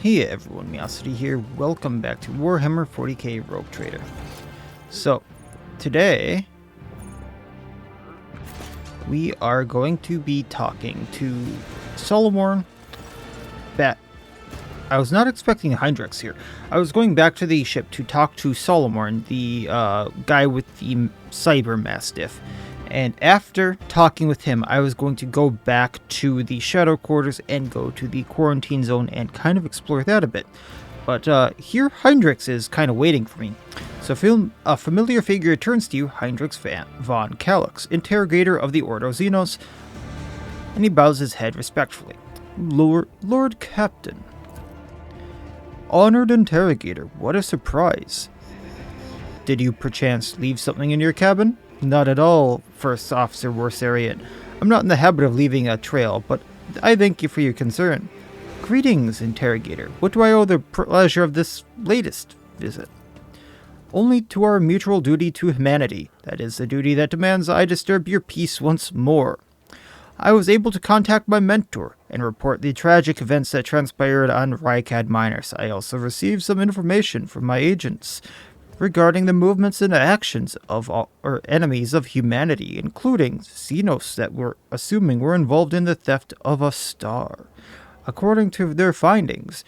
Hey everyone, Miacidae here. Welcome back to Warhammer 40k Rogue Trader. So, today we are going to be talking to Solomorn. I was not expecting Hydrex here. I was going back to the ship to talk to Solomorn, the guy with the cyber mastiff. And after talking with him, I was going to go back to the Shadow Quarters and go to the Quarantine Zone and kind of explore that a bit. But here, Hydrex is kind of waiting for me. So a familiar figure turns to you, Hydrex von Calyx, interrogator of the Ordo Xenos, and he bows his head respectfully. Lord Captain. Honored interrogator, what a surprise. Did you perchance leave something in your cabin? Not at all, First Officer Worsarian. I'm not in the habit of leaving a trail, but I thank you for your concern. Greetings, interrogator. What do I owe the pleasure of this latest visit? Only to our mutual duty to humanity. That is the duty that demands I disturb your peace once more. I was able to contact my mentor and report the tragic events that transpired on Rykad Miners. I also received some information from my agents regarding the movements and actions of enemies of humanity, including Xenos that we're assuming were involved in the theft of a star. According to their findings,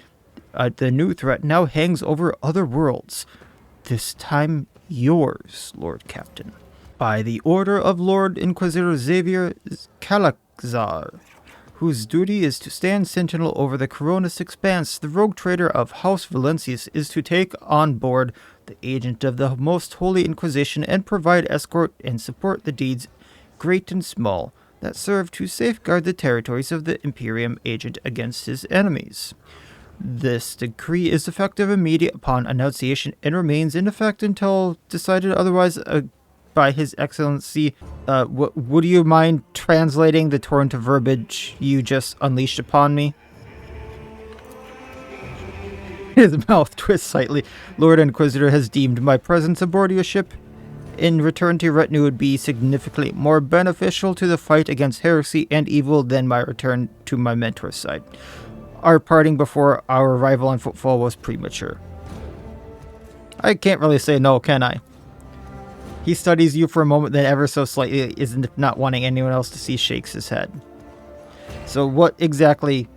the new threat now hangs over other worlds, this time yours, Lord Captain. By the order of Lord Inquisitor Xavier Kalakzar, whose duty is to stand sentinel over the Koronus Expanse, the rogue trader of House Valencius is to take on board the agent of the Most Holy Inquisition and provide escort and support the deeds, great and small, that serve to safeguard the territories of the Imperium agent against his enemies. This decree is effective immediate upon annunciation and remains in effect until decided otherwise by His Excellency. Would you mind translating the torrent of verbiage you just unleashed upon me? His mouth twists slightly. Lord Inquisitor has deemed my presence aboard your ship in return to your retinue would be significantly more beneficial to the fight against heresy and evil than my return to my mentor's side. Our parting before our arrival on Footfall was premature. I can't really say no, can I? He studies you for a moment, then ever so slightly, isn't not wanting anyone else to see, shakes his head. So what exactly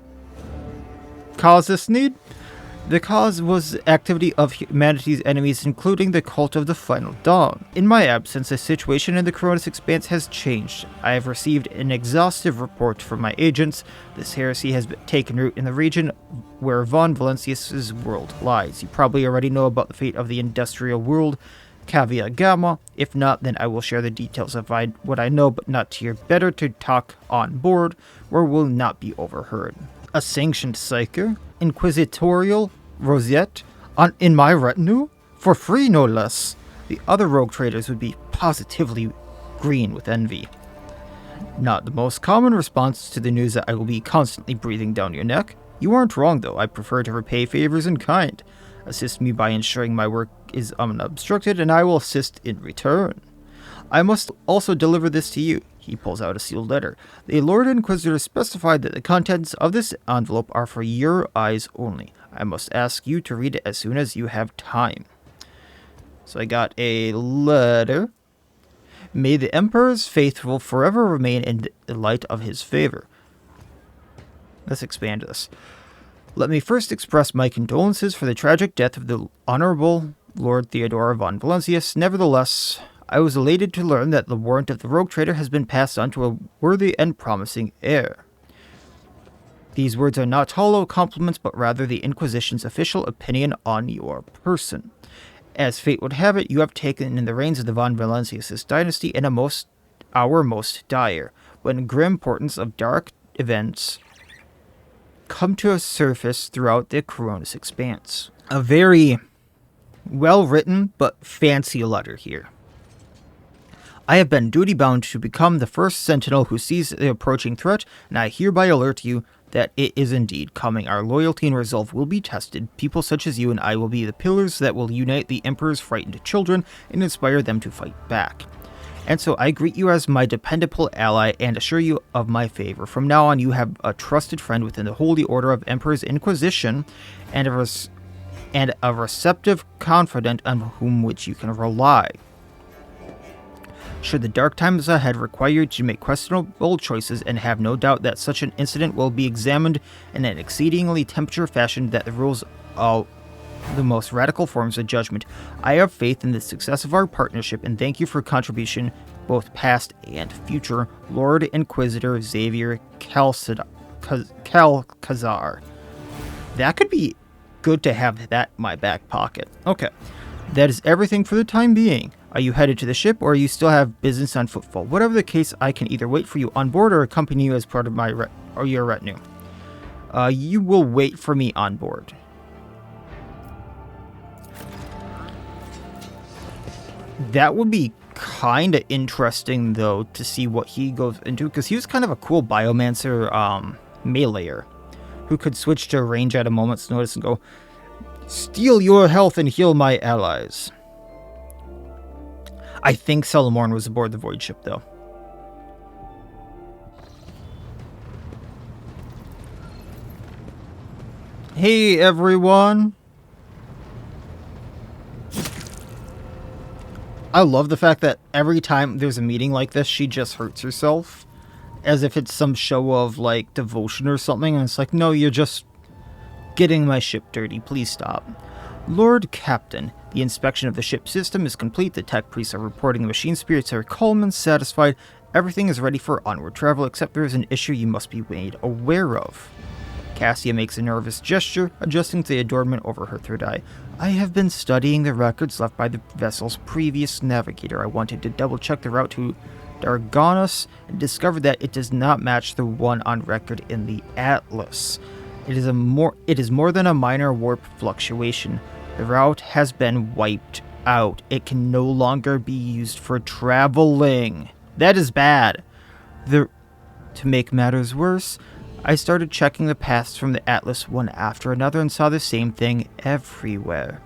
caused this need? The cause was activity of humanity's enemies, including the cult of the Final Dawn. In my absence, the situation in the Koronus Expanse has changed. I have received an exhaustive report from my agents. This heresy has taken root in the region where von Valencius's world lies. You probably already know about the fate of the industrial world, Cavia Gamma. If not, then I will share the details of what I know, but not to your better to talk on board, or will not be overheard. A sanctioned psyker, inquisitorial rosette, in my retinue? For free, no less. The other rogue traders would be positively green with envy. Not the most common response to the news that I will be constantly breathing down your neck. You aren't wrong, though. I prefer to repay favors in kind. Assist me by ensuring my work is unobstructed, and I will assist in return. I must also deliver this to you. He pulls out a sealed letter. The Lord Inquisitor specified that the contents of this envelope are for your eyes only. I must ask you to read it as soon as you have time. So I got a letter. May the Emperor's faithful forever remain in the light of his favor. Let's expand this. Let me first express my condolences for the tragic death of the Honorable Lord Theodore von Valencius. Nevertheless, I was elated to learn that the warrant of the rogue trader has been passed on to a worthy and promising heir. These words are not hollow compliments, but rather the Inquisition's official opinion on your person. As fate would have it, you have taken in the reins of the von Valencius' dynasty in our most dire, when grim portents of dark events come to a surface throughout the Koronus Expanse. A very well-written but fancy letter here. I have been duty-bound to become the first sentinel who sees the approaching threat, and I hereby alert you that it is indeed coming. Our loyalty and resolve will be tested. People such as you and I will be the pillars that will unite the Emperor's frightened children and inspire them to fight back. And so I greet you as my dependable ally and assure you of my favor. From now on, you have a trusted friend within the Holy Order of Emperor's Inquisition and a receptive confidant on whom which you can rely. Should the dark times ahead require you to make questionable choices, and have no doubt that such an incident will be examined in an exceedingly tempered fashion that the rules all the most radical forms of judgment, I have faith in the success of our partnership and thank you for contribution, both past and future, Lord Inquisitor Xavier Calcazar. That could be good to have that in my back pocket. Okay, that is everything for the time being. Are you headed to the ship, or you still have business on Footfall? Whatever the case, I can either wait for you on board or accompany you as part of my your retinue. You will wait for me on board. That would be kind of interesting, though, to see what he goes into, because he was kind of a cool biomancer meleeer who could switch to range at a moment's notice and go, steal your health and heal my allies. I think Salamorn was aboard the void ship, though. Hey, everyone. I love the fact that every time there's a meeting like this, she just hurts herself. As if it's some show of, like, devotion or something. And it's like, no, you're just getting my ship dirty. Please stop. Lord Captain, the inspection of the ship system is complete. The tech priests are reporting the machine spirits are calm and satisfied. Everything is ready for onward travel, except there is an issue you must be made aware of. Cassia makes a nervous gesture, adjusting to the adornment over her third eye. I have been studying the records left by the vessel's previous navigator. I wanted to double-check the route to Dargonus and discovered that it does not match the one on record in the Atlas. It is more than a minor warp fluctuation. The route has been wiped out. It can no longer be used for traveling. That is bad. To make matters worse, I started checking the paths from the Atlas one after another and saw the same thing everywhere.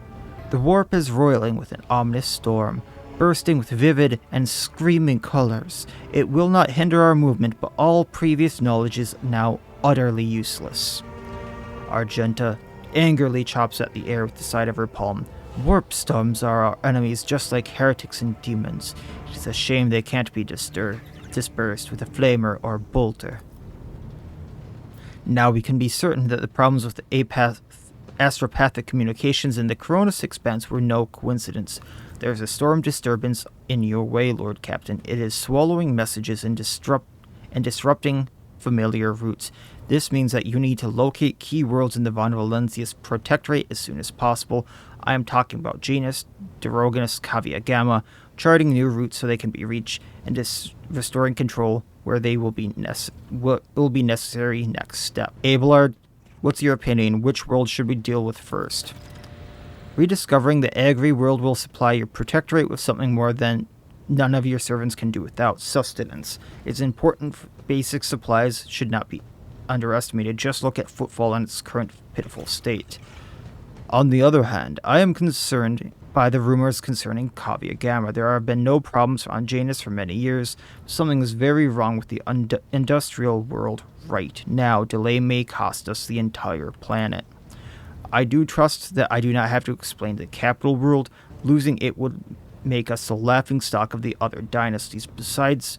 The warp is roiling with an ominous storm, bursting with vivid and screaming colors. It will not hinder our movement, but all previous knowledge is now utterly useless. Argenta angrily chops at the air with the side of her palm. Warp storms are our enemies, just like heretics and demons. It is a shame they can't be dispersed with a flamer or bolter. Now we can be certain that the problems with the astropathic communications in the Koronus Expanse were no coincidence. There is a storm disturbance in your way, Lord Captain. It is swallowing messages and disrupting familiar routes. This means that you need to locate key worlds in the Von Valencius Protectorate as soon as possible. I am talking about Janus, Daroganus, Kavia Gamma, charting new routes so they can be reached, and restoring control where they will be necessary next step. Abelard, what's your opinion? Which world should we deal with first? Rediscovering the Agri world will supply your protectorate with something more than none of your servants can do without: sustenance. It's important. Basic supplies should not be underestimated. Just look at Footfall in its current pitiful state. On the other hand, I am concerned by the rumors concerning Kavia Gamma. There have been no problems on Janus for many years. Something is very wrong with the industrial world right now. Delay may cost us the entire planet. I do trust that I do not have to explain the capital world. Losing it would make us the laughingstock of the other dynasties. Besides,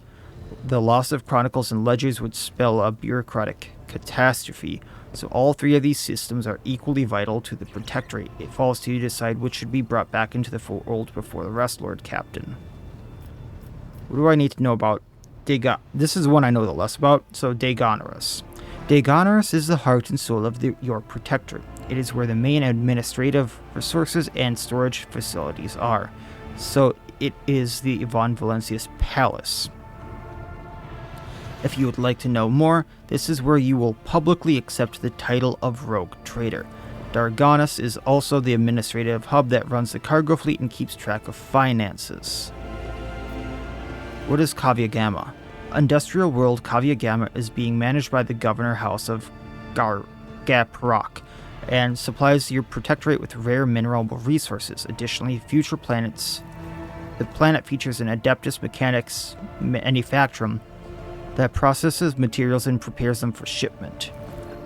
the loss of chronicles and ledgers would spell a bureaucratic catastrophe. So all three of these systems are equally vital to the Protectorate. It falls to you to decide which should be brought back into the fold before the rest, Lord Captain. What do I need to know about This is one I know the less about, so Dagonorus. Dagonorus is the heart and soul of your Protectorate. It is where the main administrative resources and storage facilities are. So it is the Von Valencius Palace. If you would like to know more, this is where you will publicly accept the title of Rogue Trader. Dargonus is also the administrative hub that runs the cargo fleet and keeps track of finances. What is Kavia Gamma? Industrial world Kavia Gamma is being managed by the Governor House of Gaprock and supplies your Protectorate with rare mineral resources. Additionally, future planets The planet features an Adeptus Mechanics manufactorum that processes materials and prepares them for shipment.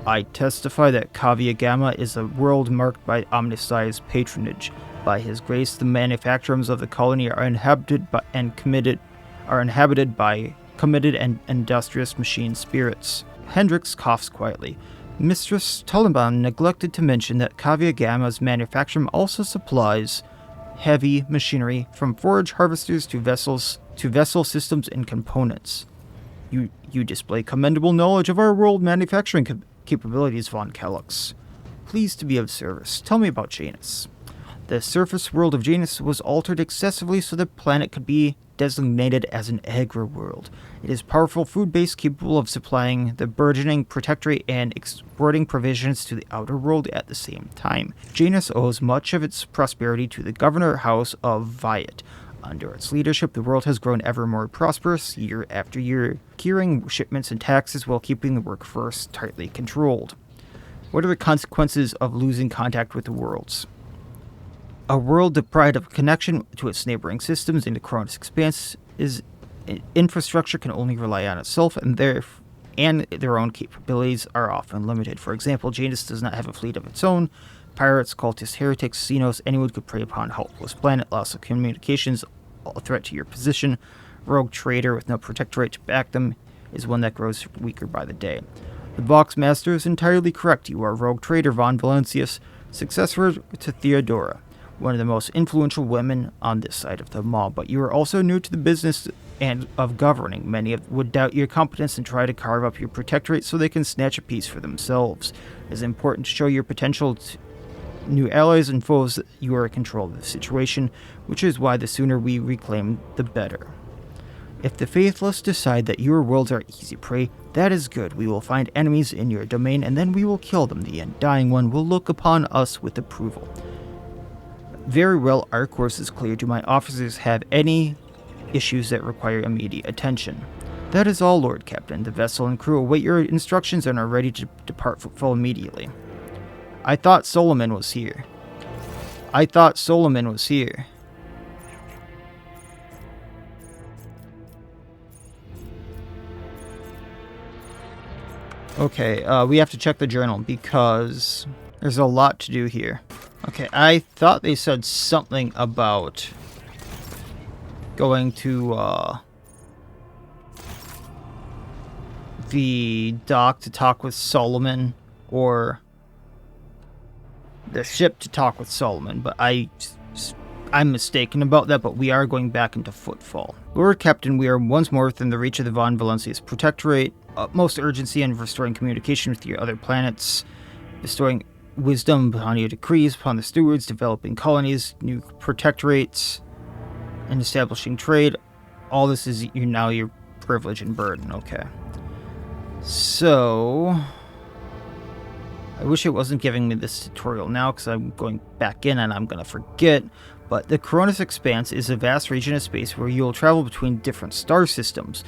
I testify that Kavia Gamma is a world marked by Omnisci's patronage. By his grace, the manufacturums of the colony are inhabited by committed and industrious machine spirits. Hendrix coughs quietly. Mistress Taliban neglected to mention that Kavia Gamma's manufacturum also supplies heavy machinery, from forage harvesters to vessel systems and components. You display commendable knowledge of our world manufacturing capabilities, Von Calyx. Pleased to be of service. Tell me about Janus. The surface world of Janus was altered excessively so the planet could be designated as an agri-world. It is a powerful food base capable of supplying the burgeoning protectorate and exporting provisions to the outer world at the same time. Janus owes much of its prosperity to the governor house of Viat. Under its leadership, the world has grown ever more prosperous year after year, securing shipments and taxes while keeping the workforce tightly controlled. What are the consequences of losing contact with the worlds? A world deprived of connection to its neighboring systems in the Koronus Expanse is infrastructure can only rely on itself, and their own capabilities are often limited. For example, Janus does not have a fleet of its own. Pirates, cultists, heretics, Xenos, anyone could prey upon a helpless planet. Loss of communications, a threat to your position. Rogue trader with no protectorate to back them is one that grows weaker by the day. The Box Master is entirely correct. You are Rogue Trader Von Valencius, successor to Theodora, one of the most influential women on this side of the mall, but you are also new to the business and of governing. Many would doubt your competence and try to carve up your protectorate so they can snatch a piece for themselves. It is important to show your potential to new allies and foes that you are in control of the situation, which is why the sooner we reclaim, the better. If the faithless decide that your worlds are easy prey, that is good. We will find enemies in your domain, and then we will kill them. The undying one will look upon us with approval. Very well, our course is clear. Do my officers have any issues that require immediate attention? That is all, Lord Captain. The vessel and crew await your instructions and are ready to depart Footfall immediately. I thought Solomon was here. Okay, we have to check the journal because there's a lot to do here. Okay, I thought they said something about going to the dock to talk with Solomon, or the ship to talk with Solomon, but I'm mistaken about that, but we are going back into Footfall. Lord Captain, we are once more within the reach of the Von Valencius Protectorate. Utmost urgency in restoring communication with your other planets, bestowing wisdom upon your decrees, upon the stewards, developing colonies, new protectorates, and establishing trade. All this is now your privilege and burden. Okay. So I wish it wasn't giving me this tutorial now, because I'm going back in and I'm going to forget. But the Koronus Expanse is a vast region of space where you'll travel between different star systems.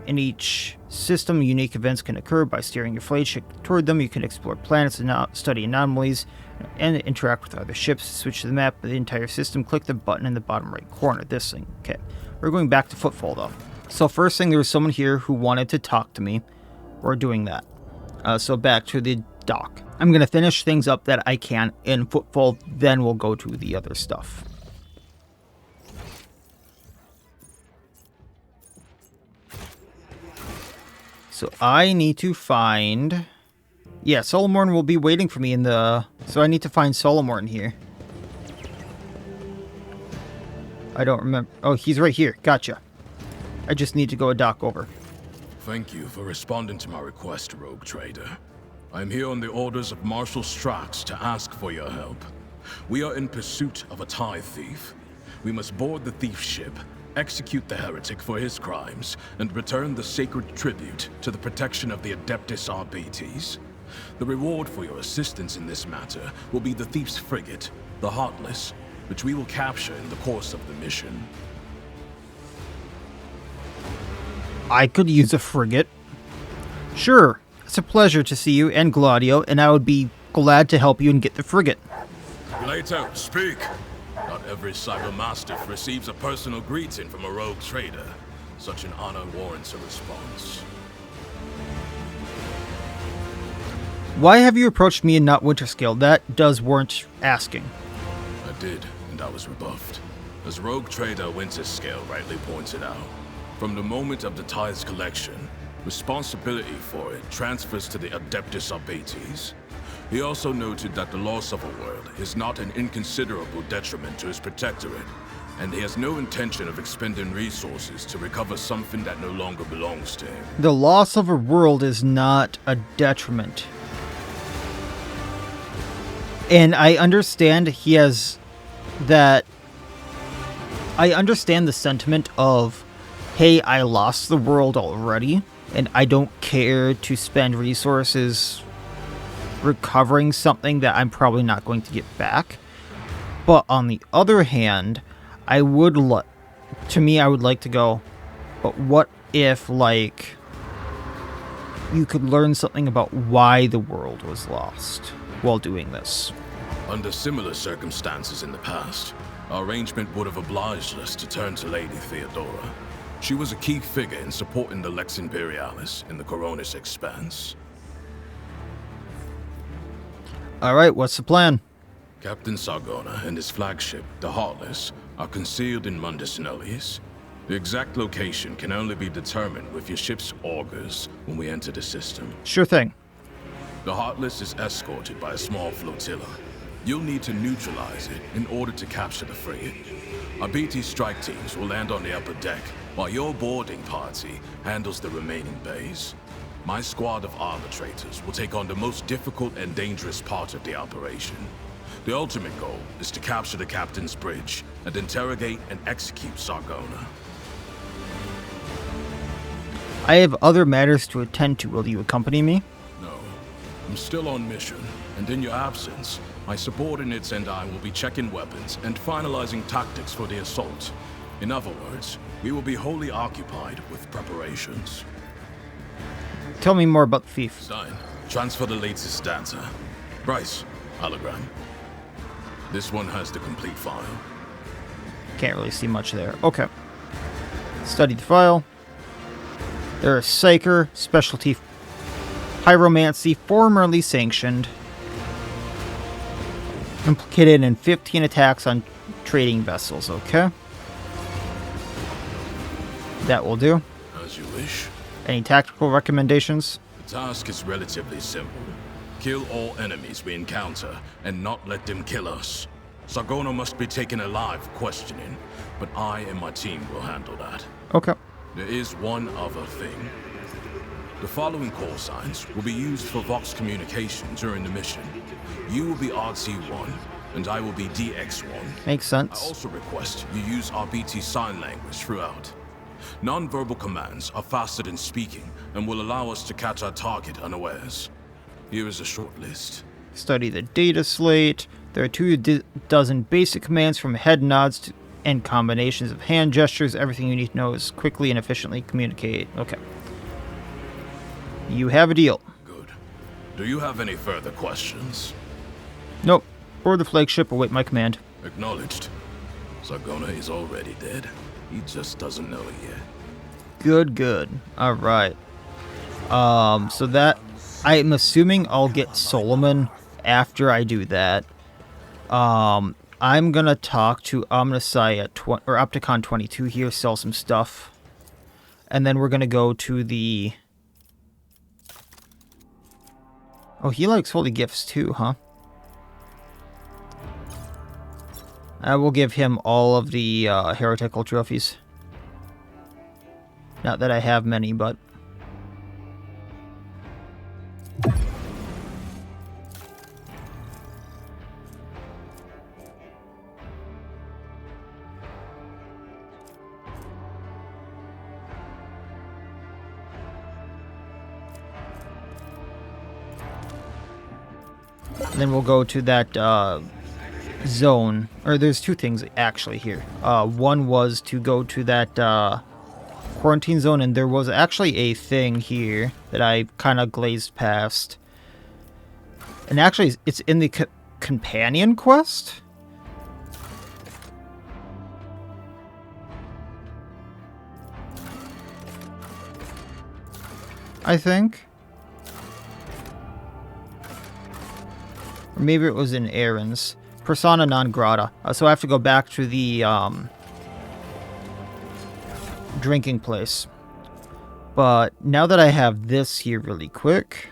In each system, unique events can occur. By steering your flagship toward them, you can explore planets and study anomalies and interact with other ships. Switch to the map of the entire system. Click the button in the bottom right corner. This thing. Okay. We're going back to Footfall, though. So first thing, there was someone here who wanted to talk to me. We're doing that. So back to the dock. I'm going to finish things up that I can in Footfall, then we'll go to the other stuff. So I need to find... Yeah, Solomon will be waiting for me in the... So I need to find Solomon here. I don't remember... Oh, he's right here. Gotcha. I just need to go a dock over. Thank you for responding to my request, Rogue Trader. I'm here on the orders of Marshal Strax to ask for your help. We are in pursuit of a tie thief. We must board the thief ship, execute the heretic for his crimes, and return the sacred tribute to the protection of the Adeptus Arbites. The reward for your assistance in this matter will be the thief's frigate, the Heartless, which we will capture in the course of the mission. I could use a frigate. Sure, it's a pleasure to see you and Gladio, and I would be glad to help you and get the frigate. Later, speak. Not every cybermastiff receives a personal greeting from a rogue trader. Such an honor warrants a response. Why have you approached me and not Winterscale? That does warrant asking. I did, and I was rebuffed. As rogue trader Winterscale rightly pointed out, from the moment of the Tide's collection, responsibility for it transfers to the Adeptus Arbites. He also noted that the loss of a world is not an inconsiderable detriment to his protectorate, and he has no intention of expending resources to recover something that no longer belongs to him. The loss of a world is not a detriment. And I understand he has that. I understand the sentiment of, hey, I lost the world already, and I don't care to spend resources recovering something that I'm probably not going to get back. But on the other hand, I would like to go, but what if, like, you could learn something about why the world was lost while doing this? Under similar circumstances in the past, our arrangement would have obliged us to turn to Lady Theodora. She was a key figure in supporting the Lex Imperialis in the Koronus Expanse. Alright, what's the plan? Captain Sargona and his flagship, the Heartless, are concealed in Mundus Nullius. The exact location can only be determined with your ship's augurs when we enter the system. Sure thing. The Heartless is escorted by a small flotilla. You'll need to neutralize it in order to capture the frigate. Our BT strike teams will land on the upper deck, while your boarding party handles the remaining bays. My squad of arbitrators will take on the most difficult and dangerous part of the operation. The ultimate goal is to capture the captain's bridge and interrogate and execute Sargona. I have other matters to attend to. Will you accompany me? No. I'm still on mission, and in your absence, my subordinates and I will be checking weapons and finalizing tactics for the assault. In other words, we will be wholly occupied with preparations. Tell me more about the thief. Stein, transfer the latest data. Bryce, hologram. This one has the complete file. Can't really see much there. Okay. Study the file. They're a psyker, specialty pyromancy, formerly sanctioned. Implicated in 15 attacks on trading vessels, okay? That will do. As you wish. Any tactical recommendations? The task is relatively simple. Kill all enemies we encounter, and not let them kill us. Sargona must be taken alive for questioning, but I and my team will handle that. Okay. There is one other thing. The following call signs will be used for Vox communication during the mission. You will be RT1, and I will be DX1. Makes I sense. also request you use RBT sign language throughout. Non-verbal commands are faster than speaking and will allow us to catch our target unawares. Here is a short list. Study the data slate. There are 24 basic commands from head nods and combinations of hand gestures. Everything you need to know is quickly and efficiently communicate. Okay. You have a deal. Good. Do you have any further questions? Nope. Board the flagship, await my command. Acknowledged. Sargona is already dead. He just doesn't know it yet. Good. Alright. So that... I'm assuming I'll get Solomon after I do that. I'm gonna talk to Omnisci at Opticon 22 here, sell some stuff. And then we're gonna go to the... Oh, he likes holy gifts too, huh? I will give him all of the heretical trophies. Not that I have many, but... Then we'll go to that zone. Or there's two things actually here. One was to go to that quarantine zone, and there was actually a thing here that I kind of glazed past. And actually, it's in the companion quest? I think. Or maybe it was in Aaron's. Persona non grata. So I have to go back to the drinking place. But now that I have this here really quick,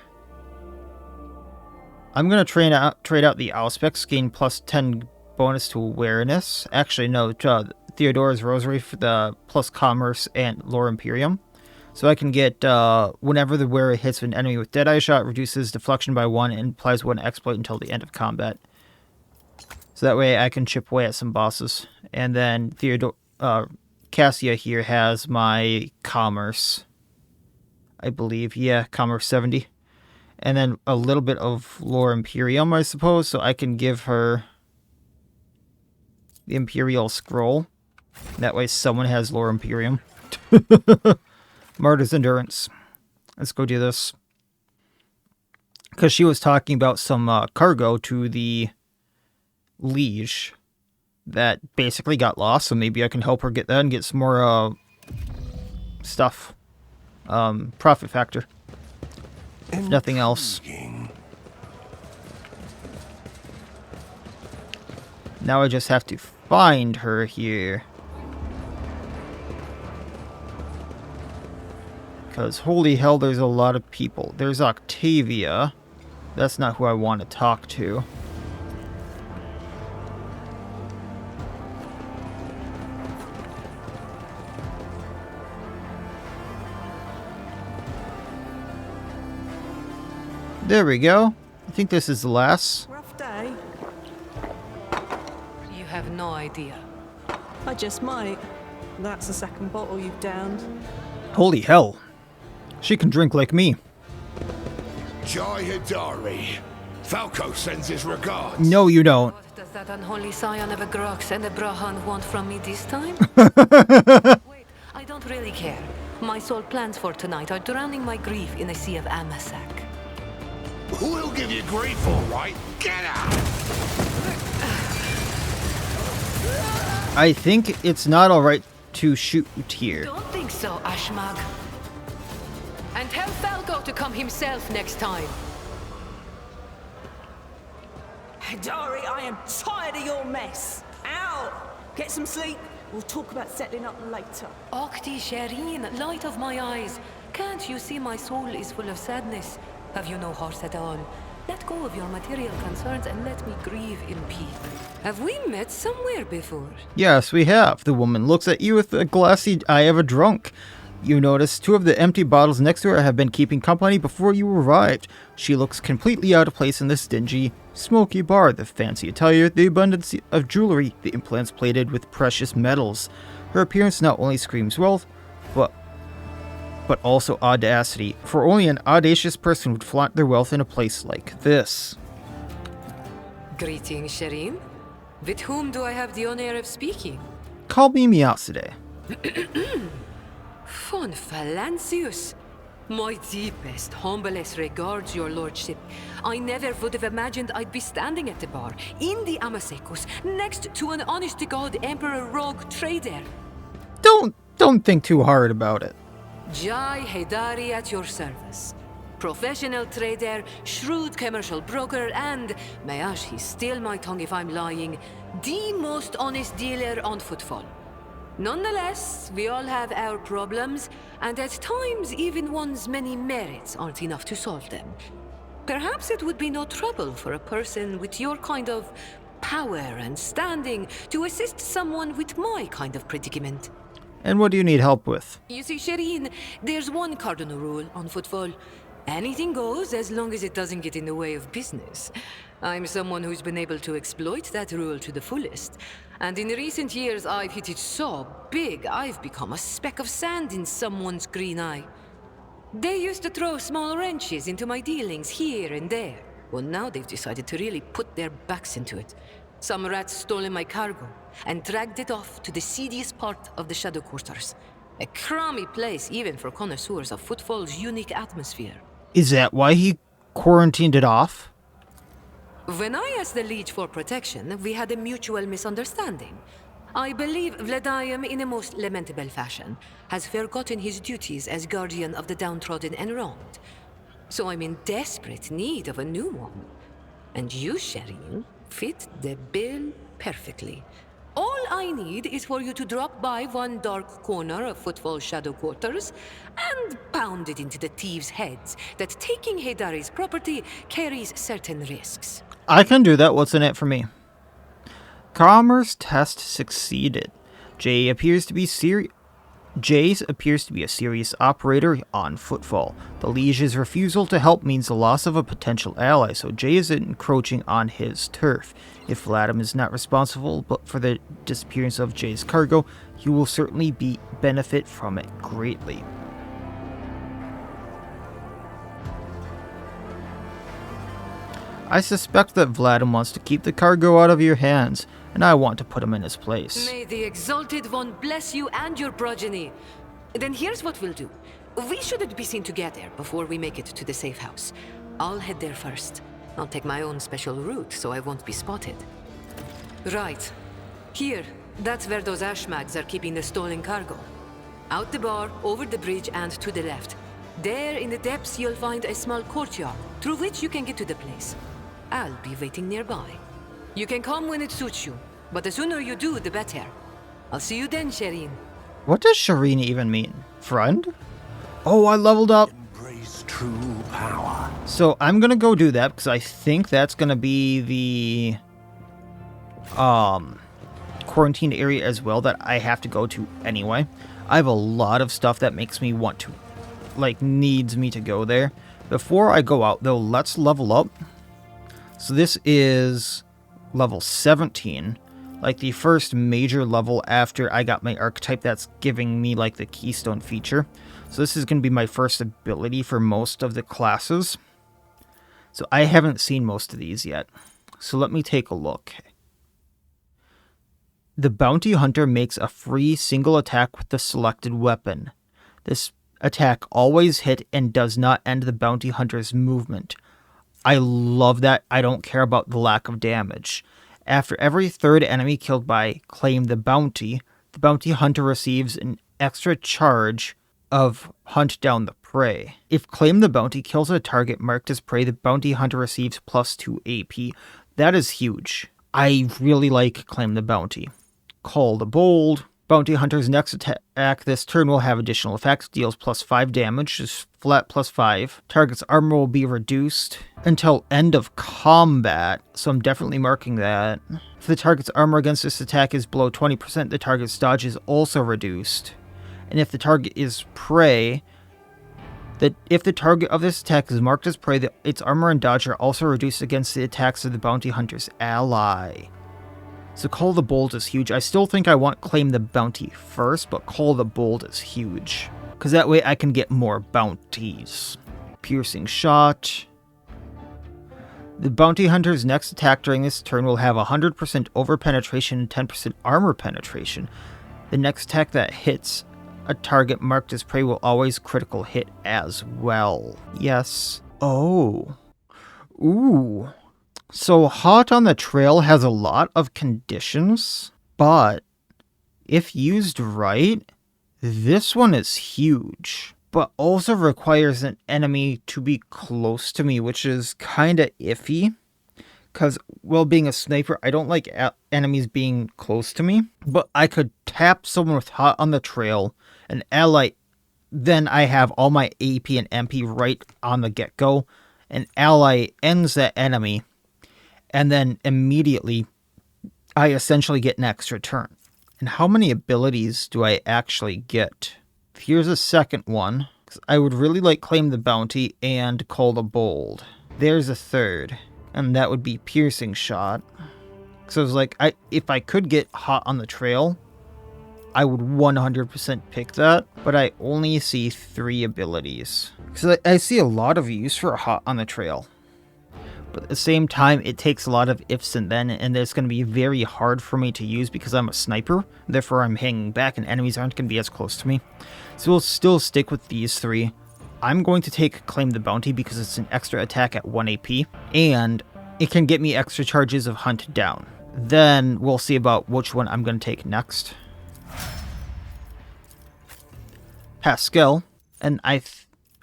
I'm going to trade out the Auspex, gain plus 10 bonus to awareness. Actually, no, Theodora's Rosary for the plus commerce and lore Imperium. So I can get, whenever the wearer hits an enemy with Deadeye Shot, reduces deflection by 1 and applies 1 exploit until the end of combat. So that way I can chip away at some bosses. And then Cassia here has my commerce, I believe. Yeah, commerce 70. And then a little bit of lore Imperium, I suppose, so I can give her the Imperial Scroll. That way someone has lore Imperium. Martyr's Endurance. Let's go do this. Because she was talking about some cargo to the Liege that basically got lost, so maybe I can help her get that and get some more stuff. Profit factor. If nothing else. Now I just have to find her here. Because holy hell, there's a lot of people. There's Octavia. That's not who I want to talk to. There we go. I think this is the last. Rough day. You have no idea. I just might. That's the second bottle you've downed. Holy hell. She can drink like me. Jai Hidari. Falco sends his regards. No, you don't. What does that unholy scion of a Grox and a Brahan want from me this time? Wait, I don't really care. My sole plans for tonight are drowning my grief in a sea of Amasak. Who'll give you grief, all right? Get out! I think it's not alright to shoot here. Don't think so, Ashmag. And tell Falco to come himself next time. Hidari, I am tired of your mess. Out! Get some sleep. We'll talk about settling up later. Okti Shireen, light of my eyes. Can't you see my soul is full of sadness? Have you no heart at all? Let go of your material concerns and let me grieve in peace. Have we met somewhere before? Yes, we have. The woman looks at you with a glassy eye of a drunk. You notice 2 of the empty bottles next to her have been keeping company before you arrived. She looks completely out of place in this dingy, smoky bar. The fancy attire, the abundance of jewelry, the implants plated with precious metals. Her appearance not only screams wealth, but also audacity, for only an audacious person would flaunt their wealth in a place like this. Greetings, Shireen. With whom do I have the honor of speaking? Call me Miacidae. Von Phalancius. My deepest, humblest regards, your lordship. I never would have imagined I'd be standing at the bar, in the Amasekos, next to an honest-to-God Emperor rogue trader. Don't think too hard about it. Jai Hidari at your service. Professional trader, shrewd commercial broker, and, may he steal my tongue if I'm lying, the most honest dealer on Footfall. Nonetheless, we all have our problems, and at times even one's many merits aren't enough to solve them. Perhaps it would be no trouble for a person with your kind of power and standing to assist someone with my kind of predicament. And what do you need help with? You see, Shireen, there's one cardinal rule on Footfall. Anything goes as long as it doesn't get in the way of business. I'm someone who's been able to exploit that rule to the fullest. And in recent years, I've hit it so big, I've become a speck of sand in someone's green eye. They used to throw small wrenches into my dealings here and there. Well, now they've decided to really put their backs into it. Some rats stolen my cargo and dragged it off to the seediest part of the Shadow Quarters. A crummy place even for connoisseurs of Footfall's unique atmosphere. Is that why he quarantined it off? When I asked the Liege for protection, we had a mutual misunderstanding. I believe Vladium, in a most lamentable fashion, has forgotten his duties as guardian of the downtrodden and wronged. So I'm in desperate need of a new one. And you, Shireen, fit the bill perfectly. All I need is for you to drop by one dark corner of Footfall Shadow Quarters and pound it into the thieves' heads that taking Haydari's property carries certain risks. I can do that. What's in it for me? Commerce test succeeded. Jace appears to be a serious operator on Footfall. The Lieges' refusal to help means the loss of a potential ally, so Jace is encroaching on his turf. If Vladim is not responsible for the disappearance of Jace's cargo, he will certainly benefit from it greatly. I suspect that Vladim wants to keep the cargo out of your hands, and I want to put him in his place. May the Exalted One bless you and your progeny. Then here's what we'll do. We shouldn't be seen together before we make it to the safe house. I'll head there first. I'll take my own special route so I won't be spotted. Right. Here. That's where those ashmags are keeping the stolen cargo. Out the bar, over the bridge, and to the left. There in the depths you'll find a small courtyard, through which you can get to the place. I'll be waiting nearby. You can come when it suits you, but the sooner you do, the better. I'll see you then, Shireen. What does Shireen even mean? Friend? Oh, I leveled up. Embrace true power. So I'm gonna go do that because I think that's gonna be the quarantined area as well that I have to go to anyway. I have a lot of stuff that makes me want to, needs me to go there. Before I go out though, let's level up. So this is level 17, the first major level after I got my archetype that's giving me the keystone feature. So this is going to be my first ability for most of the classes. So I haven't seen most of these yet. So let me take a look. The Bounty Hunter makes a free single attack with the selected weapon. This attack always hit and does not end the Bounty Hunter's movement. I love that. I don't care about the lack of damage. After every third enemy killed by Claim the Bounty Hunter receives an extra charge of Hunt Down the Prey. If Claim the Bounty kills a target marked as prey, the Bounty Hunter receives +2 AP. That is huge. I really like Claim the Bounty. Call the Bold. Bounty Hunter's next attack this turn will have additional effects. Deals +5 damage, just flat +5. Target's armor will be reduced until end of combat, so I'm definitely marking that. If the target's armor against this attack is below 20%, the target's dodge is also reduced. And if the target is prey, if the target of this attack is marked as prey, its armor and dodge are also reduced against the attacks of the Bounty Hunter's ally. So Call the Bold is huge. I still think I want Claim the Bounty first, but Call the Bold is huge. Because that way I can get more bounties. Piercing Shot. The Bounty Hunter's next attack during this turn will have 100% over penetration and 10% armor penetration. The next attack that hits a target marked as prey will always critical hit as well. Yes. Oh. Ooh. So Hot on the Trail has a lot of conditions, but if used right, this one is huge, but also requires an enemy to be close to me, which is kind of iffy, because, well, being a sniper, I don't like enemies being close to me, but I could tap someone with Hot on the Trail, an ally, then I have all my AP and MP right on the get-go, an ally ends that enemy, and then immediately, I essentially get an extra turn. And how many abilities do I actually get? Here's a second one. I would really like Claim the Bounty and Call the Bold. There's a third. And that would be Piercing Shot. So I was like, if I could get Hot on the Trail, I would 100% pick that. But I only see 3 abilities. Because I see a lot of use for Hot on the Trail. But at the same time, it takes a lot of ifs and then, and it's going to be very hard for me to use because I'm a sniper. Therefore, I'm hanging back and enemies aren't going to be as close to me. So we'll still stick with these 3. I'm going to take Claim the Bounty because it's an extra attack at 1 AP, and it can get me extra charges of Hunt Down. Then we'll see about which one I'm going to take next. Pascal, and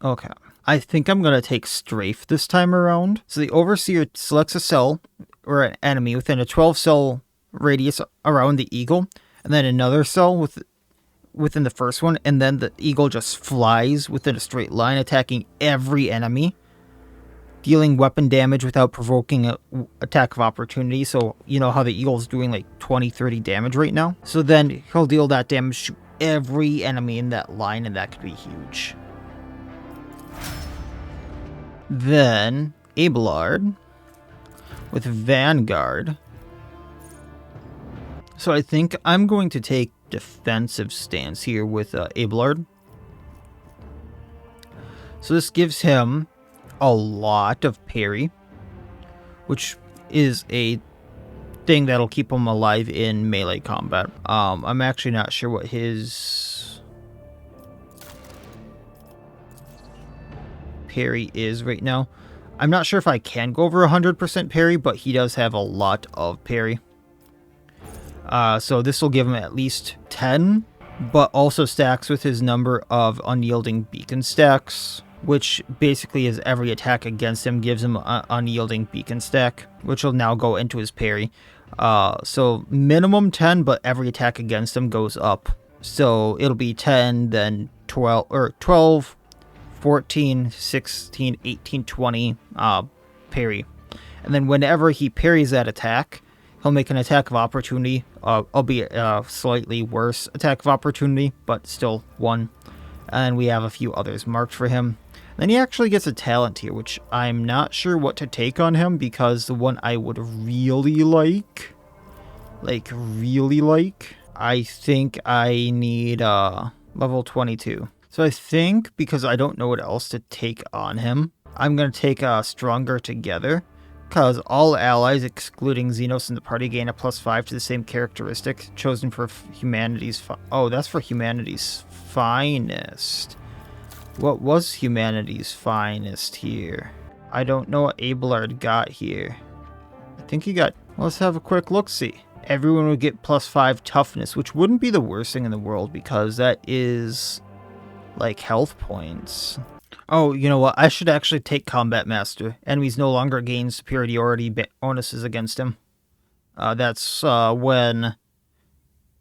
okay. I think I'm going to take Strafe this time around. So the Overseer selects a cell or an enemy within a 12-cell radius around the Eagle, and then another cell within the first one, and then the Eagle just flies within a straight line, attacking every enemy, dealing weapon damage without provoking an attack of opportunity. So you know how the Eagle's doing like 20-30 damage right now? So then he'll deal that damage to every enemy in that line, and that could be huge. Then Abelard with Vanguard. So I think I'm going to take defensive stance here with Abelard. So this gives him a lot of parry, which is a thing that'll keep him alive in melee combat. I'm actually not sure what his parry is right now. I'm not sure if I can go over 100% parry, but he does have a lot of parry. So this will give him at least 10, but also stacks with his number of unyielding beacon stacks, which basically is every attack against him gives him an unyielding beacon stack, which will now go into his parry. So minimum 10, but every attack against him goes up. So it'll be 10, then 12, or 12, 14, 16, 18, 20 parry. And then whenever he parries that attack, he'll make an attack of opportunity, albeit a slightly worse attack of opportunity, but still one. And we have a few others marked for him. Then he actually gets a talent here, which I'm not sure what to take on him, because the one I would really like, I think I need level 22. So I think, because I don't know what else to take on him, I'm going to take Stronger Together, because all allies, excluding Xenos in the party, gain a +5 to the same characteristic, chosen for humanity's... Oh, that's for humanity's finest. What was humanity's finest here? I don't know what Abelard got here. I think he got... Let's have a quick look-see. Everyone would get +5 toughness, which wouldn't be the worst thing in the world, because that is... like health points. Oh, you know what? I should actually take Combat Master. Enemies no longer gain superiority bonuses against him. That's when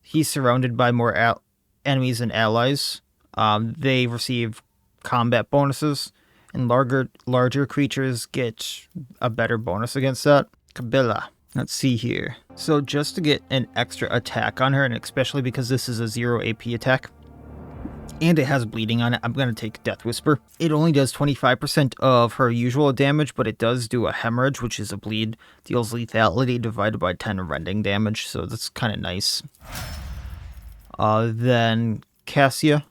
he's surrounded by more enemies and allies. They receive combat bonuses, and larger creatures get a better bonus against that. Kabila. Let's see here. So just to get an extra attack on her, and especially because this is a 0 AP attack, and it has bleeding on it, I'm going to take Death Whisper. It only does 25% of her usual damage, but it does do a hemorrhage, which is a bleed. Deals lethality divided by 10 rending damage, so that's kind of nice. Then Cassia.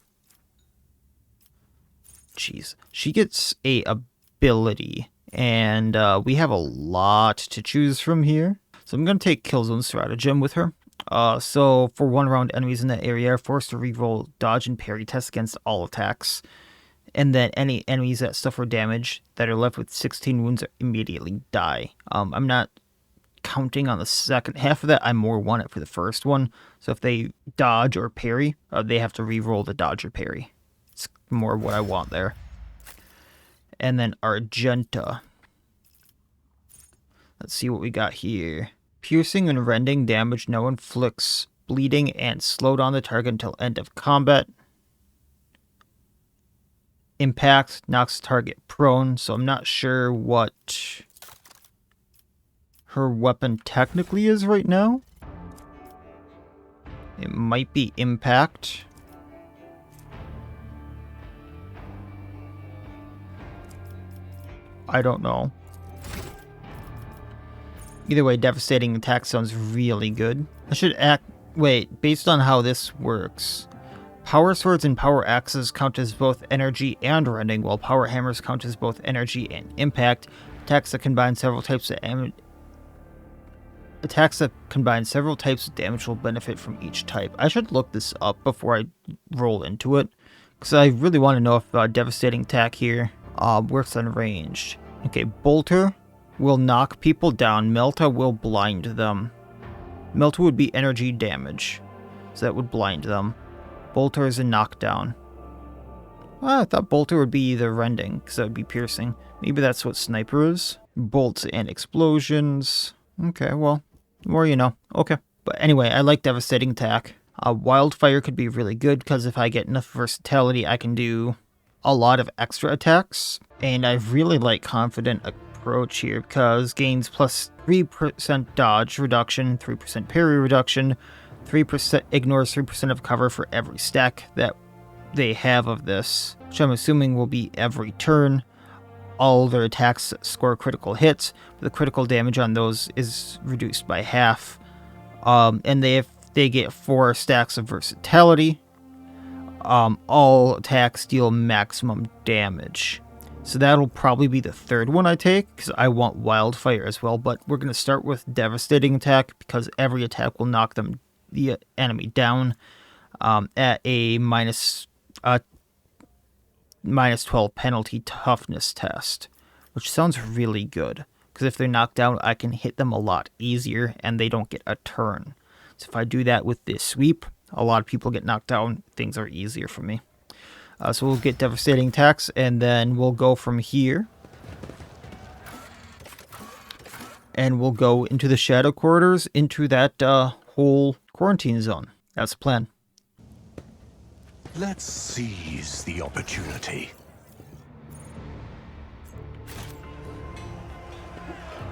Jeez. She gets a ability, and we have a lot to choose from here. So I'm going to take Killzone Stratagem with her. So for 1 round, enemies in that area are forced to reroll dodge and parry tests against all attacks. And then any enemies that suffer damage that are left with 16 wounds immediately die. I'm not counting on the second half of that. I more want it for the first one. So if they dodge or parry, they have to reroll the dodge or parry. It's more what I want there. And then Argenta. Let's see what we got here. Piercing and rending damage now inflicts bleeding and slow down the target until end of combat. Impact knocks the target prone, so I'm not sure what her weapon technically is right now. It might be Impact. I don't know. Either way, Devastating Attack sounds really good. I should wait, based on how this works, Power Swords and Power Axes count as both energy and rending, while Power Hammers count as both energy and impact. Attacks that combine several types of damage will benefit from each type. I should look this up before I roll into it, because I really want to know if Devastating Attack here works on ranged. Okay, Bolter will knock people down. Melta will blind them. Melt would be energy damage, so that would blind them. Bolter is a knockdown. I thought Bolter would be the rending, because that would be piercing. Maybe that's what Sniper is. Bolts and explosions. Okay, well, the more you know. Okay. But anyway, I like Devastating Attack. Wildfire could be really good, because if I get enough versatility, I can do a lot of extra attacks. And I really like Confident Approach here, because gains plus 3% dodge reduction, 3% parry reduction, 3% ignores 3% of cover for every stack that they have of this, which I'm assuming will be every turn. All their attacks score critical hits, but the critical damage on those is reduced by half. And they get 4 stacks of versatility. All attacks deal maximum damage. So that'll probably be the third one I take, because I want Wildfire as well. But we're going to start with Devastating Attack, because every attack will knock the enemy down at a minus 12 penalty toughness test, which sounds really good, because if they're knocked down, I can hit them a lot easier, and they don't get a turn. So if I do that with this sweep, a lot of people get knocked down, things are easier for me. So we'll get Devastating Attacks, and then we'll go from here. And we'll go into the Shadow Corridors, into that whole quarantine zone. That's the plan. Let's seize the opportunity.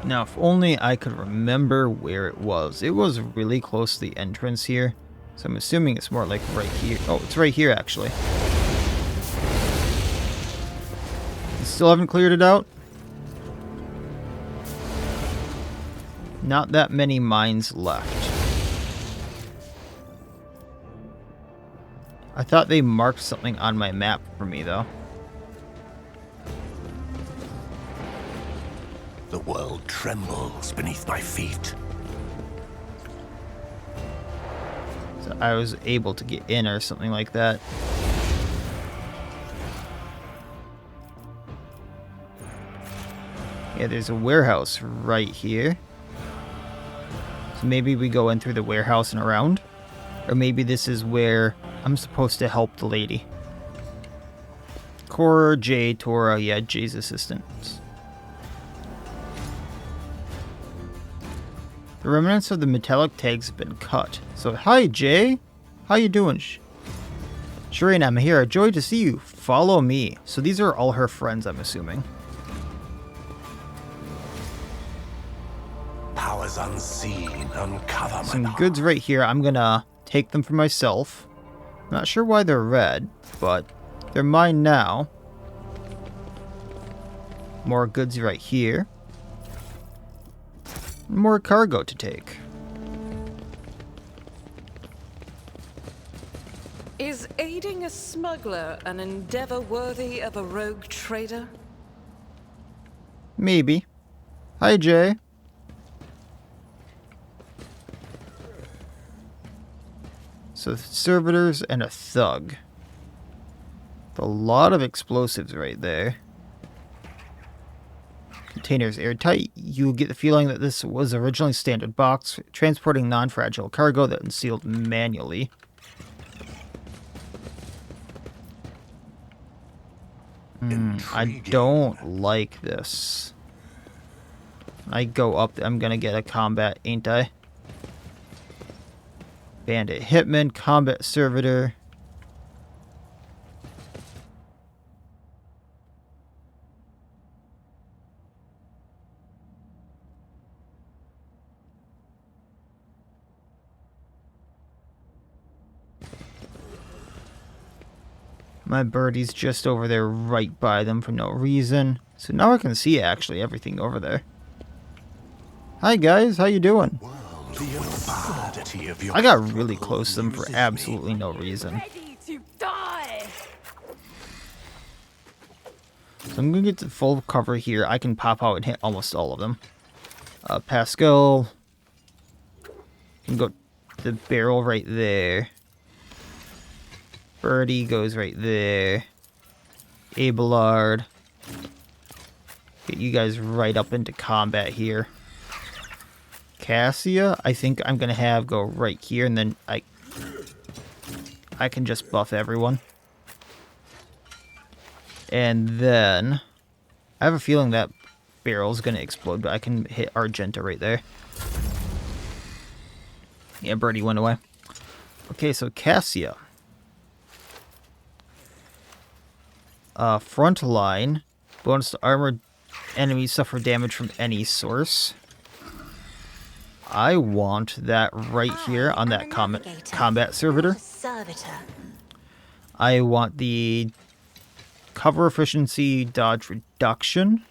Now, if only I could remember where it was. It was really close to the entrance here. So I'm assuming it's more like right here. Oh, it's right here, actually. Still haven't cleared it out? Not that many mines left. I thought they marked something on my map for me, though. The world trembles beneath my feet. So I was able to get in or something like that. Yeah, there's a warehouse right here. So maybe we go in through the warehouse and around. Or maybe this is where I'm supposed to help the lady. Cora, Jay, Tora, yeah, Jay's assistants. The remnants of the metallic tags have been cut. So, hi, Jay. How you doing? Shireen, I'm here. A joy to see you. Follow me. So these are all her friends, I'm assuming. Powers unseen uncover Some my goods right here. I'm gonna take them for myself. Not sure why they're red, but they're mine now. More goods right here. More cargo to take. Is aiding a smuggler an endeavor worthy of a rogue trader? Maybe. Hi, Jay. So, servitors and a thug. A lot of explosives right there. Containers airtight. You get the feeling that this was originally standard box, transporting non-fragile cargo that was sealed manually. I don't like this. I go up, I'm gonna get a combat, ain't I? Bandit Hitman, Combat Servitor. My birdie's just over there right by them for no reason. So now I can see actually everything over there. Hi guys, how you doing? The absurdity of your I got really close to them for absolutely no reason. Ready to die! So I'm gonna get to full cover here. I can pop out and hit almost all of them. Pascal. Can go to the barrel right there. Birdie goes right there. Abelard. Get you guys right up into combat here. Cassia, I think I'm gonna have go right here, and then I can just buff everyone. And then I have a feeling that barrel's gonna explode, but I can hit Argenta right there. Yeah, Birdie went away. Okay, so Cassia. Front line. Bonus to armored enemies suffer damage from any source. I want that right here on that combat servitor. I want the cover efficiency dodge reduction.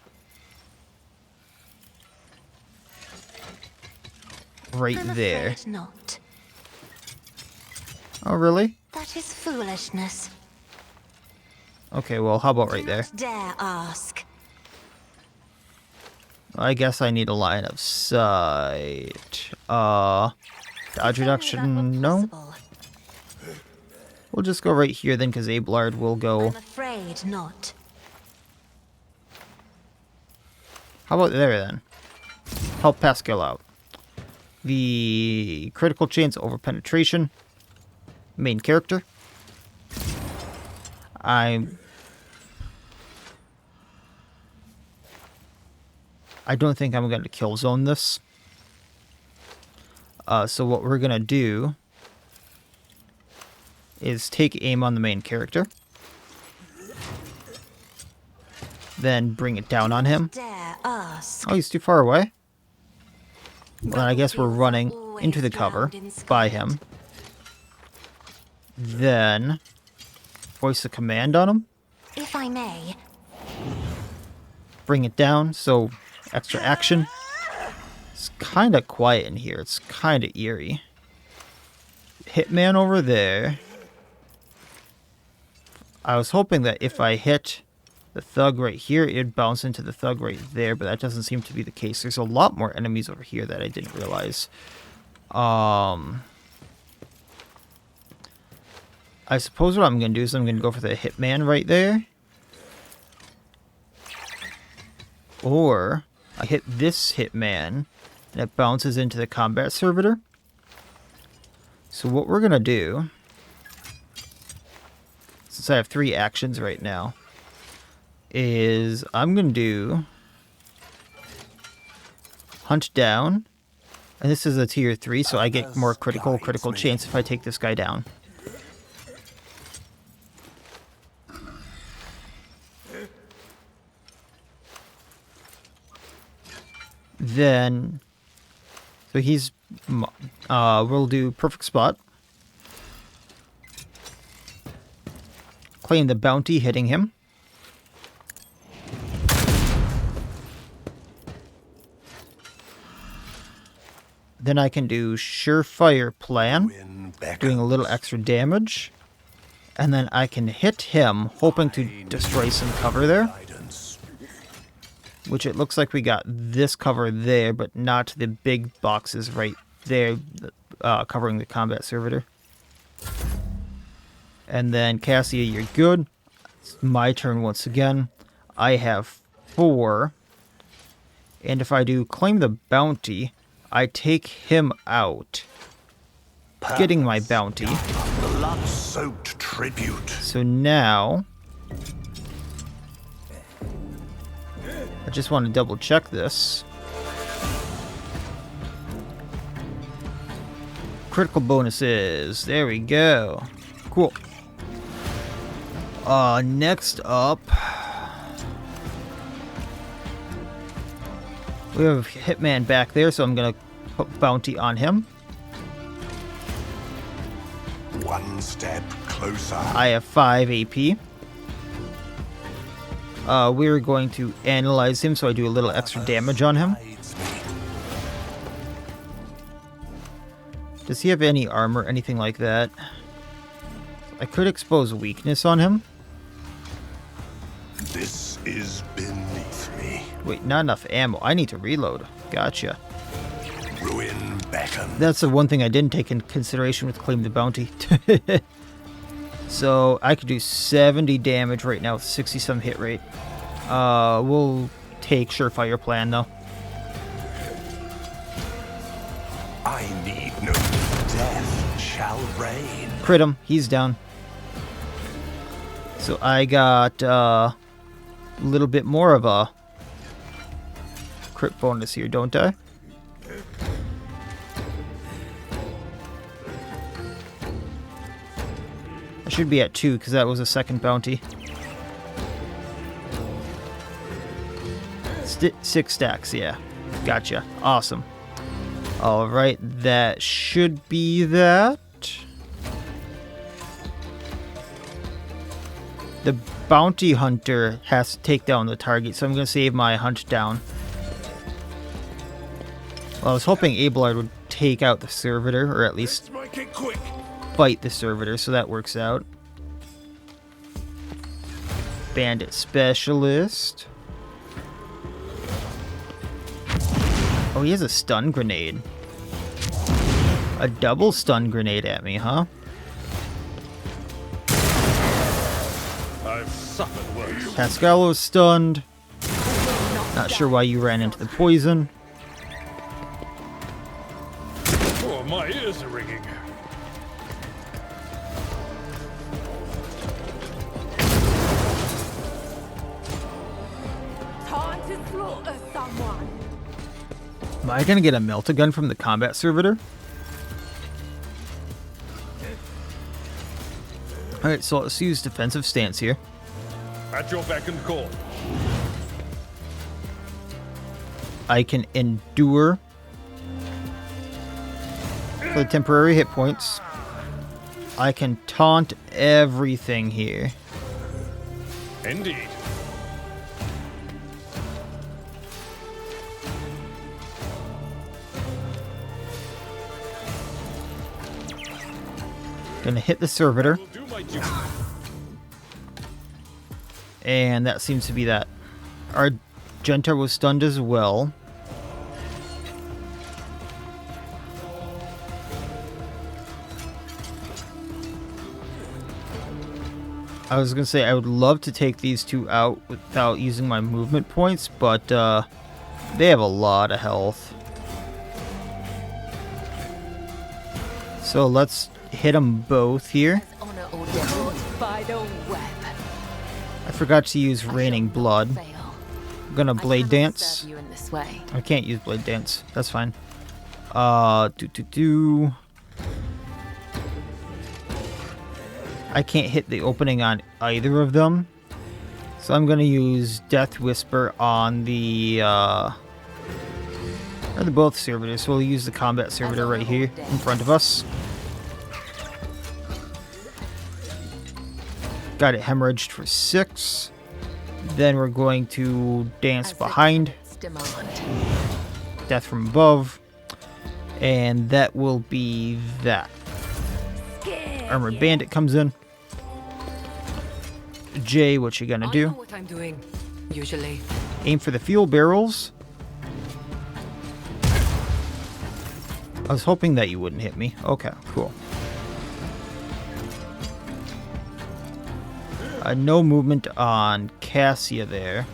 Right there. Not. Oh, really? That is foolishness. Okay, well, how about right there? Dare ask. I guess I need a line of sight. Dodge reduction, no? We'll just go right here then, because Abelard will go... I'm afraid not. How about there then? Help Pascal out. The critical chance over penetration. Main character. I don't think I'm going to kill zone this. So what we're going to do is take aim on the main character. Then bring it down on him. Dare ask. Oh, he's too far away. Well, then I guess we're running into the cover by him. Then voice a command on him. If I may. Bring it down, so extra action. It's kind of quiet in here. It's kind of eerie. Hitman over there. I was hoping that if I hit the thug right here, it'd bounce into the thug right there, but that doesn't seem to be the case. There's a lot more enemies over here that I didn't realize. I suppose what I'm going to do is I'm going to go for the hitman right there. Or I hit this hitman and it bounces into the combat servitor. So what we're going to do, since I have 3 actions right now, is I'm going to do Hunt Down. And this is a tier 3, so I get more critical chance if I take this guy down. Then, so he's, we'll do Perfect Spot. Claim the bounty, hitting him. Then I can do Surefire Plan, doing a little extra damage. And then I can hit him, hoping to destroy some cover there. Which it looks like we got this cover there, but not the big boxes right there covering the combat servitor. And then Cassia, you're good. It's my turn once again. I have 4. And if I do Claim the Bounty, I take him out, getting my bounty. Blood-soaked tribute. So now, I just want to double check this. Critical bonuses. There we go. Cool. Next up, we have Hitman back there, so I'm going to put bounty on him. One step closer. I have 5 AP. We're going to analyze him, so I do a little extra damage on him. Does he have any armor, anything like that? I could expose weakness on him. This is beneath me. Wait, not enough ammo. I need to reload. Gotcha. Ruin beckon. That's the one thing I didn't take into consideration with Claim the Bounty. So I could do 70 damage right now with 60-some hit rate. We'll take Surefire Plan though. death shall reign. Crit him. He's down. So I got a little bit more of a crit bonus here, don't I? I should be at 2 because that was a second bounty. 6 stacks, yeah. Gotcha. Awesome. Alright, that should be that. The bounty hunter has to take down the target, so I'm going to save my hunt down. Well, I was hoping Abelard would take out the servitor, or at least Make it quick. fight the servitor, so that works out. Bandit specialist. Oh, he has a stun grenade. A double stun grenade at me, huh? I've suffered worse. Pascalo's stunned. Not sure why you ran into the poison. Oh, my ears are ringing. Time to slaughter someone. Am I gonna get a melt-a-gun from the combat servitor? Alright, so let's use defensive stance here. At your beck and call. I can endure for the temporary hit points. I can taunt everything here. Indeed. Gonna hit the servitor, Will do my duty. and that seems to be that. Argenta was stunned as well. I was gonna say I would love to take these two out without using my movement points, but they have a lot of health. So let's hit them both here. Honor or death. By the web. I forgot to use Raining Blood. I'm gonna Blade Dance. You in this way. I can't use Blade Dance. That's fine. I can't hit the opening on either of them. So I'm gonna use Death Whisper on the, or they're both servitors, so we'll use the combat servitor right here in front of us. Got it hemorrhaged for 6. Then we're going to dance behind. Death from above. And that will be that. Armored Bandit comes in. Jay, what you gonna I do? know what I'm doing. Usually. Aim for the fuel barrels. I was hoping that you wouldn't hit me. Okay, cool. No movement on Cassia there.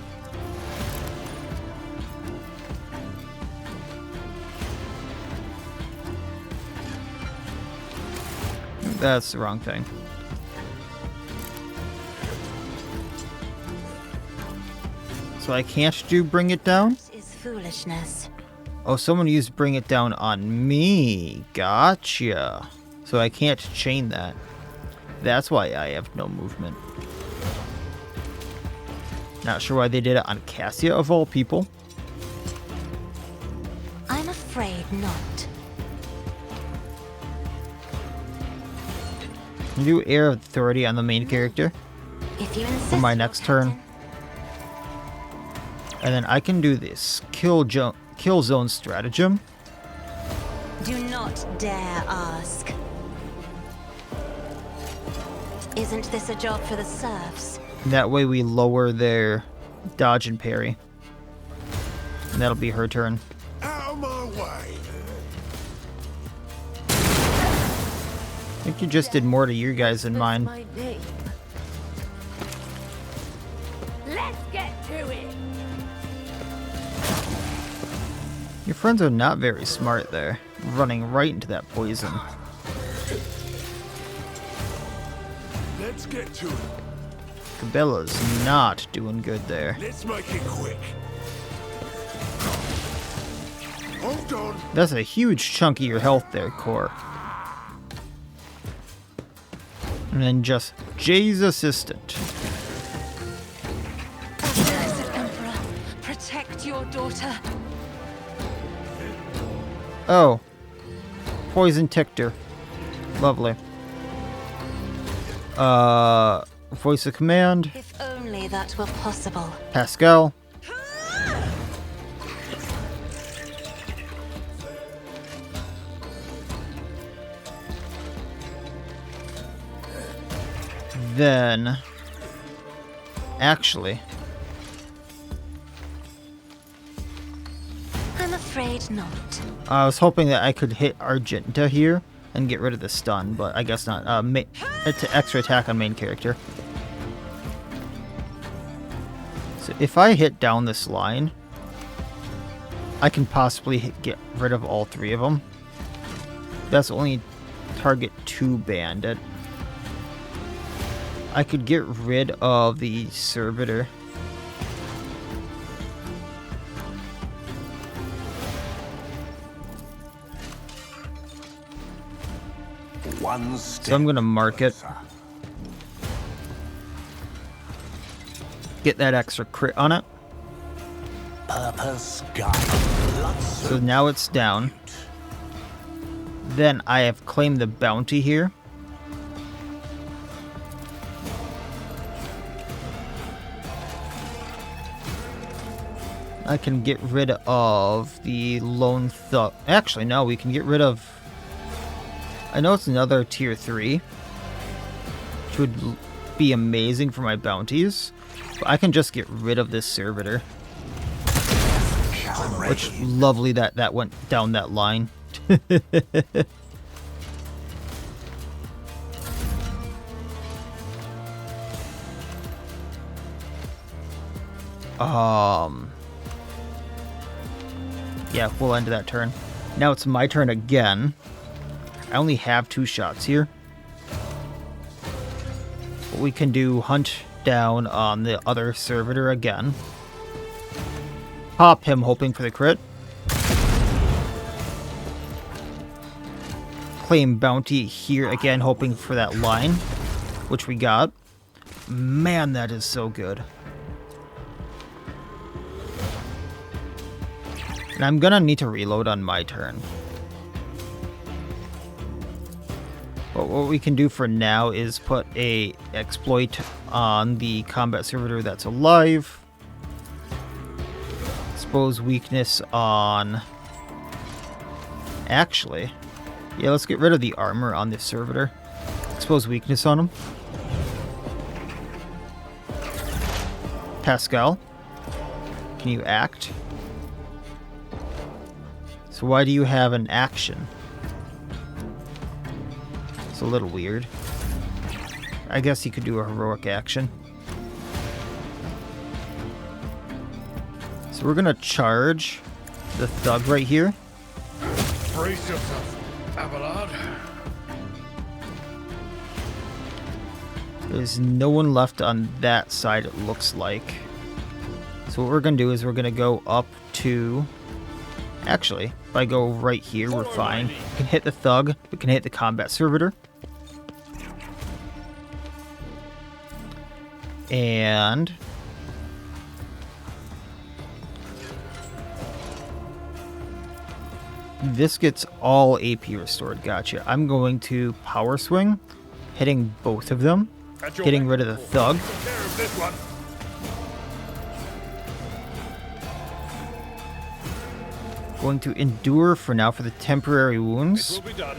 That's the wrong thing. So I can't do Bring It Down? This is foolishness. Oh, someone used Bring It Down on me. Gotcha. So I can't chain that. That's why I have no movement. Not sure why they did it on Cassia, of all people. I'm afraid not. Can you do Air of Authority on the main character If you insist. for my Lord next turn? Captain. And then I can do this kill zone stratagem. Do not dare ask. Isn't this a job for the serfs? That way we lower their dodge and parry. And that'll be her turn. Out of my way. I think you just did more to you guys than mine. My name. Let's get to it. Your friends are not very smart there. Running right into that poison. Let's get to it. Cabela's not doing good there. Let's make it quick. Hold on. That's a huge chunk of your health there, Core. And then just Jay's assistant. Blessed Emperor, protect your daughter. Oh. Poison Tictor. Lovely. Voice of command. If only that were possible. Pascal. Then, actually, I'm afraid not. I was hoping that I could hit Argenta here and get rid of the stun, but I guess not. It's an extra attack on main character. So if I hit down this line, I can possibly get rid of all three of them. That's only target 2 bandit. I could get rid of the servitor. One So I'm gonna mark it. Get that extra crit on it. Purpose guide. So now it's down. Then I have claimed the bounty here. I can get rid of the lone thug. Actually, no, we can get rid of... I know it's another tier 3, which would be amazing for my bounties. But I can just get rid of this servitor. Which, lovely that went down that line. Yeah, we'll end that turn. Now it's my turn again. I only have 2 shots here. But we can do hunt down on the other servitor again. Pop him, hoping for the crit. Claim bounty here again, hoping for that line, which we got. Man, that is so good. And I'm gonna need to reload on my turn. But what we can do for now is put a exploit on the combat servitor that's alive. Expose weakness on... Actually, yeah, let's get rid of the armor on this servitor. Expose weakness on him. Pascal, can you act? So why do you have an action? It's a little weird. I guess he could do a heroic action. So we're gonna charge the thug right here. Brace yourself, Abelard. There's no one left on that side, it looks like. So what we're gonna do is we're gonna go up to... Actually, if I go right here, we're fine. We can hit the thug, we can hit the combat servitor. And... this gets all AP restored, gotcha. I'm going to power swing, hitting both of them, getting rid of the thug. Take care of this one. Going to endure for now for the temporary wounds. Will be done.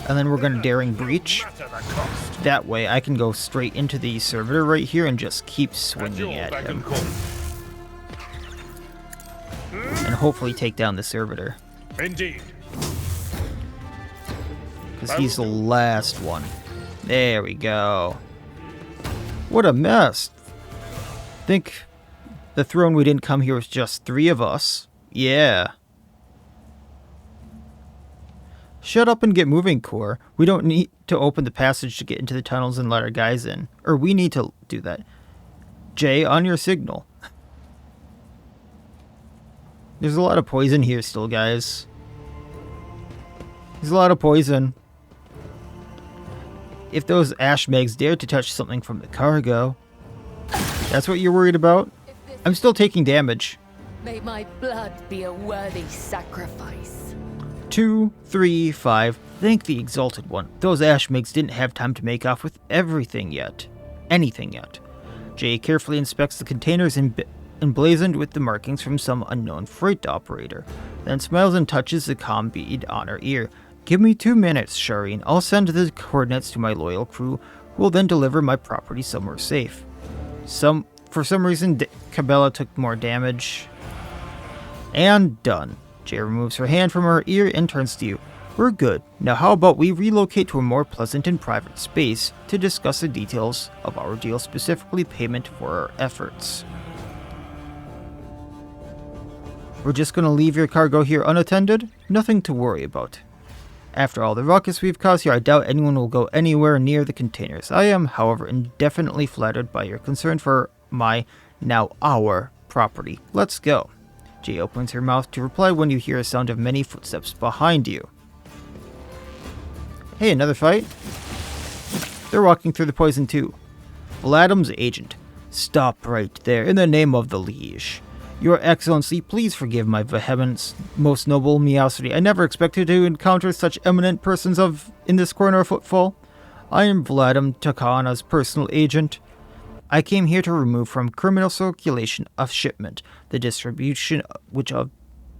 And then we're going to Daring Breach. Matter the cost. That way I can go straight into the servitor right here and just keep At swinging your at beck him. and call. And hopefully take down the servitor. Indeed. Because he's the last one. There we go. What a mess. Think the throne we didn't come here was just 3 of us. Yeah. Shut up and get moving, Core. We don't need to open the passage to get into the tunnels and let our guys in. Or we need to do that. Jay, on your signal. There's a lot of poison here still, guys. There's a lot of poison. If those Ashmegs dare to touch something from the cargo. That's what you're worried about? I'm still taking damage. May my blood be a worthy sacrifice. 2, 3, 5. Thank the Exalted One. Those Ashmegs didn't have time to make off with everything yet. Anything yet. Jay carefully inspects the containers emblazoned with the markings from some unknown freight operator, then smiles and touches the comm bead on her ear. Give me 2 minutes, Shireen. I'll send the coordinates to my loyal crew, who will then deliver my property somewhere safe. For some reason, Cabela took more damage. And done. Jay removes her hand from her ear and turns to you. We're good. Now how about we relocate to a more pleasant and private space to discuss the details of our deal, specifically payment for our efforts. We're just gonna leave your cargo here unattended? Nothing to worry about. After all the ruckus we've caused here, I doubt anyone will go anywhere near the containers. I am, however, indefinitely flattered by your concern for my, now our, property. Let's go. Jay opens her mouth to reply when you hear a sound of many footsteps behind you. Hey, another fight? They're walking through the poison too. Vladim's agent. Stop right there, in the name of the Liege. Your Excellency, please forgive my vehemence, most noble Miacidae. I never expected to encounter such eminent persons in this corner of Footfall. I am Vladim Takana's personal agent. I came here to remove from criminal circulation a shipment, the distribution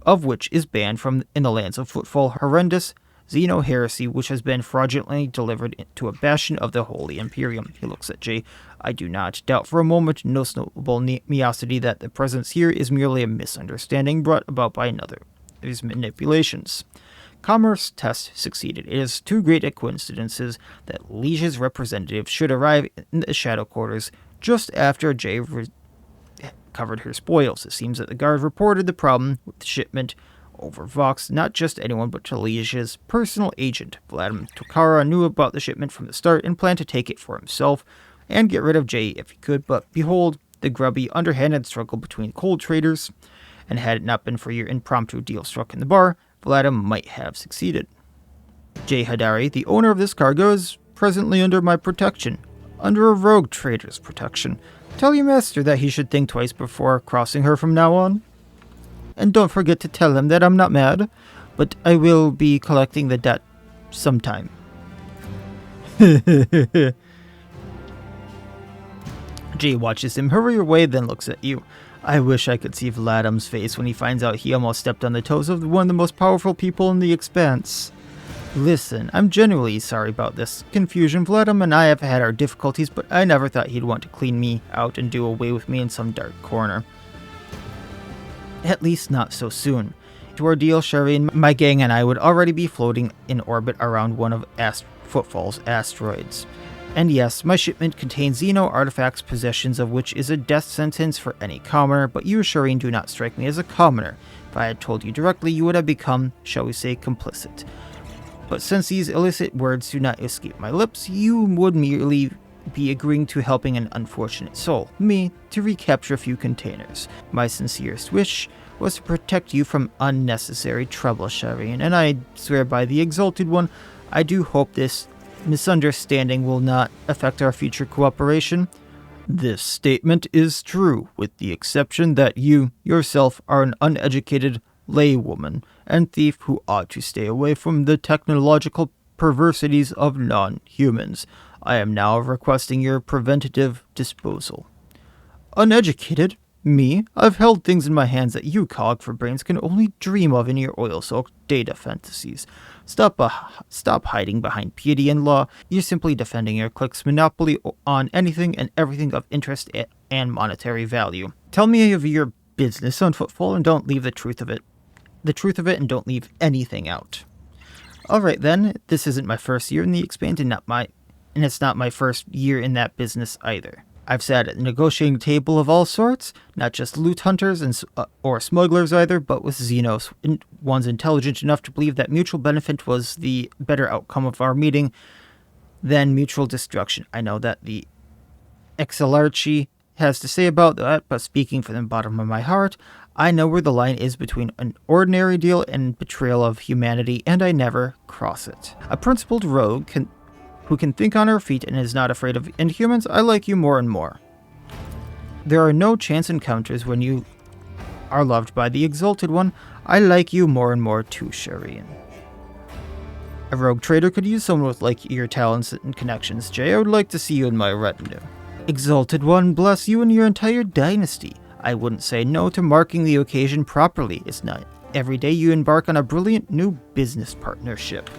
of which is banned in the lands of Footfall, horrendous Xeno heresy, which has been fraudulently delivered to a bastion of the Holy Imperium. He looks at Jay. I do not doubt for a moment, most noble Miacidae, that the presence here is merely a misunderstanding brought about by another of his manipulations. Commerce test succeeded. It is too great a coincidence that Lieges' representative should arrive in the shadow quarters just after Jay covered her spoils. It seems that the guard reported the problem with the shipment over Vox, not just anyone but to Lieges' personal agent. Vladim Takara knew about the shipment from the start and planned to take it for himself and get rid of Jay if he could, but behold, the grubby, underhanded struggle between cold traders, and had it not been for your impromptu deal struck in the bar, Vladim might have succeeded. Jay Hadari, the owner of this cargo, is presently under my protection, under a rogue trader's protection. Tell your master that he should think twice before crossing her from now on. And don't forget to tell him that I'm not mad, but I will be collecting the debt sometime. Jay watches him hurry away, then looks at you. I wish I could see Vladim's face when he finds out he almost stepped on the toes of one of the most powerful people in the Expanse. Listen, I'm genuinely sorry about this confusion. Vladim and I have had our difficulties, but I never thought he'd want to clean me out and do away with me in some dark corner. At least not so soon. To our deal, Shireen, my gang and I would already be floating in orbit around one of Footfall's asteroids. And yes, my shipment contains Xeno artifacts, possessions of which is a death sentence for any commoner, but you, Shireen, do not strike me as a commoner. If I had told you directly, you would have become, shall we say, complicit. But since these illicit words do not escape my lips, you would merely be agreeing to helping an unfortunate soul, me, to recapture a few containers. My sincerest wish was to protect you from unnecessary trouble, Shireen, and I swear by the Exalted One, I do hope this misunderstanding will not affect our future cooperation. This statement is true, with the exception that you, yourself, are an uneducated laywoman and thief who ought to stay away from the technological perversities of non-humans. I am now requesting your preventative disposal. Uneducated? Me? I've held things in my hands that you, cog for brains, can only dream of in your oil-soaked data fantasies. Stop hiding behind piety and law. You're simply defending your clique's monopoly on anything and everything of interest and monetary value. Tell me of your business on Footfall and don't leave the truth of it and don't leave anything out. Alright then, this isn't my first year in the Expanse and it's not my first year in that business either. I've sat at a negotiating table of all sorts, not just loot hunters or smugglers either, but with Xenos. One's intelligent enough to believe that mutual benefit was the better outcome of our meeting than mutual destruction. I know that the Exelarchy has to say about that, but speaking from the bottom of my heart, I know where the line is between an ordinary deal and betrayal of humanity, and I never cross it. A principled rogue who can think on her feet and is not afraid of inhumans, I like you more and more. There are no chance encounters when you are loved by the Exalted One. I like you more and more too, Shireen. A rogue trader could use someone with like your talents and connections, Jay. I would like to see you in my retinue. Exalted One, bless you and your entire dynasty. I wouldn't say no to marking the occasion properly. It's not every day you embark on a brilliant new business partnership.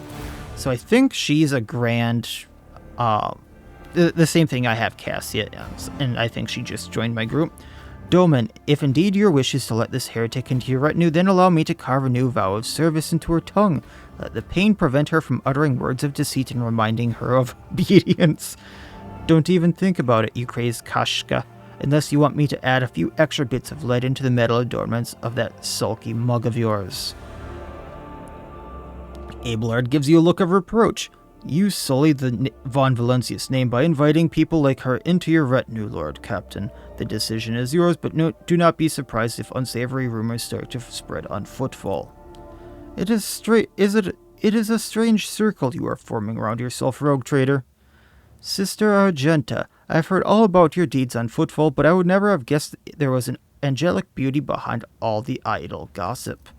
So I think she's a grand, the same thing I have Cassia, and I think she just joined my group. Doman, if indeed your wish is to let this heretic into your retinue, then allow me to carve a new vow of service into her tongue. Let the pain prevent her from uttering words of deceit and reminding her of obedience. Don't even think about it, you crazed Kashka, unless you want me to add a few extra bits of lead into the metal adornments of that sulky mug of yours. Abelard gives you a look of reproach. You sully the Von Valencius name by inviting people like her into your retinue, Lord Captain. The decision is yours, but do not be surprised if unsavory rumors start to spread on Footfall. It is a strange circle you are forming around yourself, rogue trader. Sister Argenta, I've heard all about your deeds on Footfall, but I would never have guessed there was an angelic beauty behind all the idle gossip.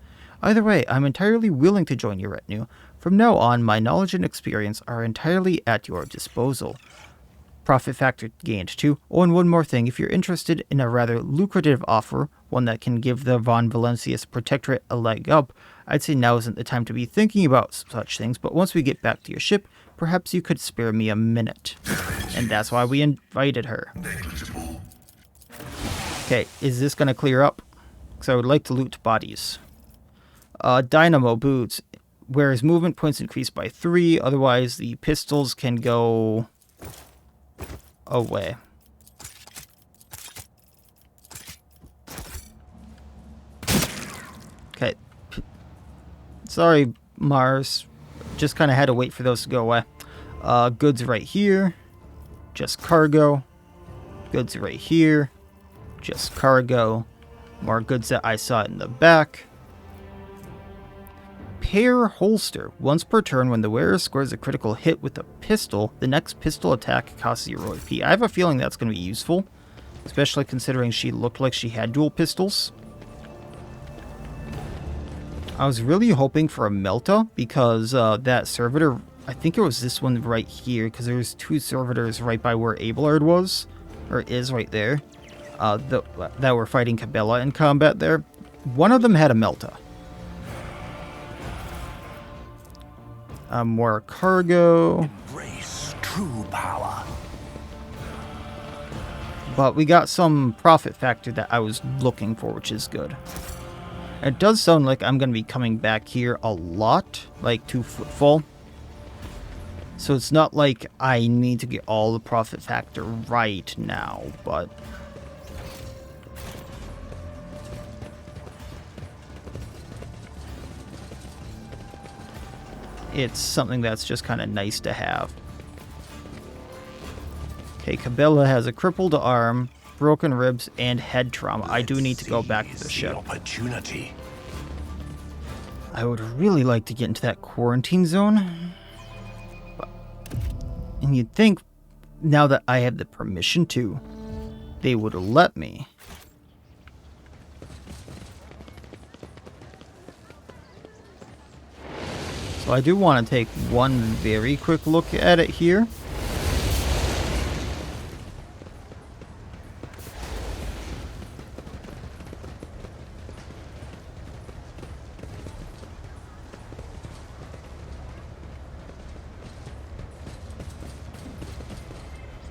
Either way, I'm entirely willing to join your retinue. From now on, my knowledge and experience are entirely at your disposal. Profit factor gained too. Oh, and one more thing, if you're interested in a rather lucrative offer, one that can give the Von Valencius Protectorate a leg up, I'd say now isn't the time to be thinking about such things, but once we get back to your ship, perhaps you could spare me a minute. And that's why we invited her. Okay, is this going to clear up? Because I would like to loot bodies. Dynamo boots. Whereas movement points increase by 3, otherwise the pistols can go away. Okay. Sorry, Mars. Just kind of had to wait for those to go away. Goods right here. Just cargo. Goods right here. Just cargo. More goods that I saw in the back. Pair holster. Once per turn, when the wearer scores a critical hit with a pistol, the next pistol attack costs 0 AP. I have a feeling that's going to be useful, especially considering she looked like she had dual pistols. I was really hoping for a Melta, because that servitor, I think it was this one right here, because there's 2 servitors right by where Abelard was, or is right there, that were fighting Cabela in combat there. One of them had a Melta. More cargo. Embrace true power. But we got some profit factor that I was looking for, which is good. It does sound like I'm going to be coming back here a lot, like to Footfall. So it's not like I need to get all the profit factor right now, but it's something that's just kind of nice to have. Okay, Cabela has a crippled arm, broken ribs, and head trauma. I do need to go back to the ship. Opportunity. I would really like to get into that quarantine zone. And you'd think, now that I have the permission to, they would let me. So I do want to take one very quick look at it here.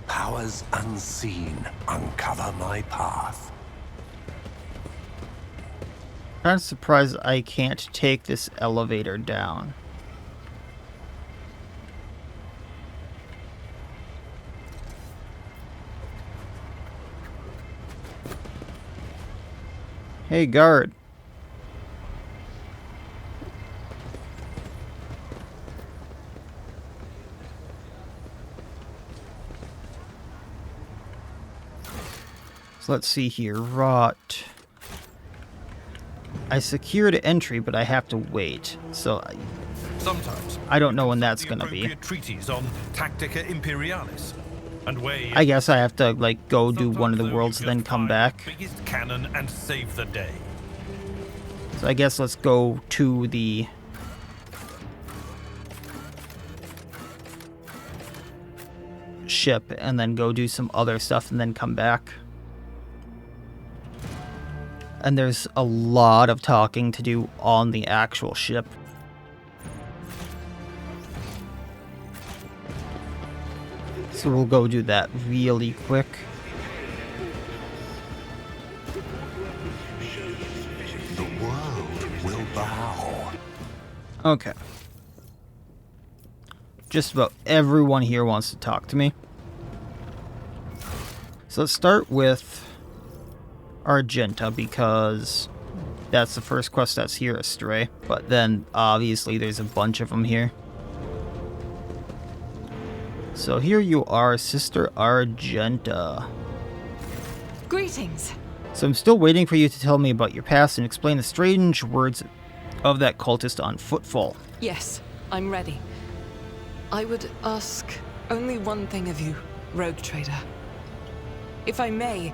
Powers unseen uncover my path. Kind of surprised I can't take this elevator down. Hey, guard. So let's see here. Rot. I secured entry, but I have to wait. So Sometimes I don't know when that's going to be. Treaties on Tactica Imperialis. And I guess I have to, like, go do one of the worlds and then come back. Biggest cannon and save the day. So I guess let's go to the ship and then go do some other stuff and then come back. And there's a lot of talking to do on the actual ship. So we'll go do that really quick. The world will bow. Okay. Just about everyone here wants to talk to me. So let's start with Argenta, because that's the first quest that's here, Astray. But then, obviously, there's a bunch of them here. So here you are, Sister Argenta. Greetings. So I'm still waiting for you to tell me about your past and explain the strange words of that cultist on Footfall. Yes, I'm ready. I would ask only one thing of you, rogue trader. If I may,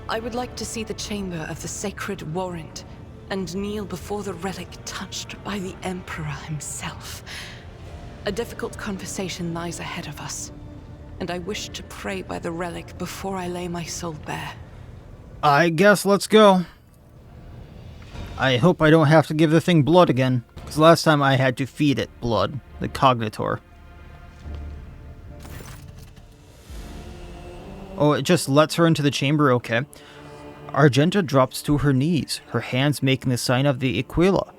I would like to see the chamber of the sacred warrant and kneel before the relic touched by the Emperor himself. A difficult conversation lies ahead of us, and I wish to pray by the relic before I lay my soul bare. I guess let's go. I hope I don't have to give the thing blood again, because last time I had to feed it blood, the Cognitor. Oh, it just lets her into the chamber, okay. Argenta drops to her knees, her hands making the sign of the Aquila.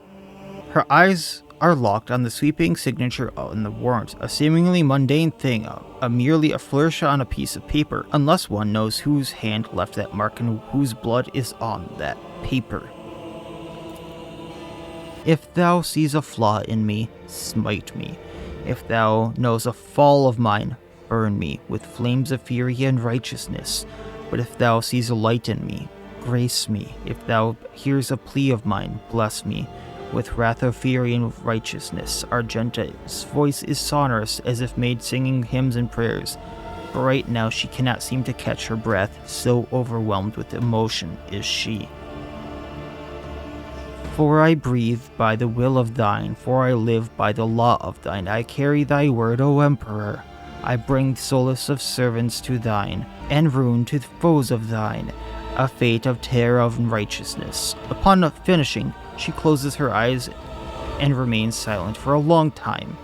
Her eyes are locked on the sweeping signature on the warrant, a seemingly mundane thing, merely a flourish on a piece of paper, unless one knows whose hand left that mark and whose blood is on that paper. If thou sees a flaw in me, smite me. If thou knows a fall of mine, burn me with flames of fury and righteousness. But if thou sees a light in me, grace me. If thou hears a plea of mine, bless me with wrath of fury and righteousness. Argenta's voice is sonorous, as if made singing hymns and prayers. But right now she cannot seem to catch her breath, so overwhelmed with emotion is she. For I breathe by the will of thine, for I live by the law of thine. I carry thy word, O Emperor. I bring solace of servants to thine, and ruin to the foes of thine, a fate of terror and righteousness. Upon finishing, she closes her eyes and remains silent for a long time,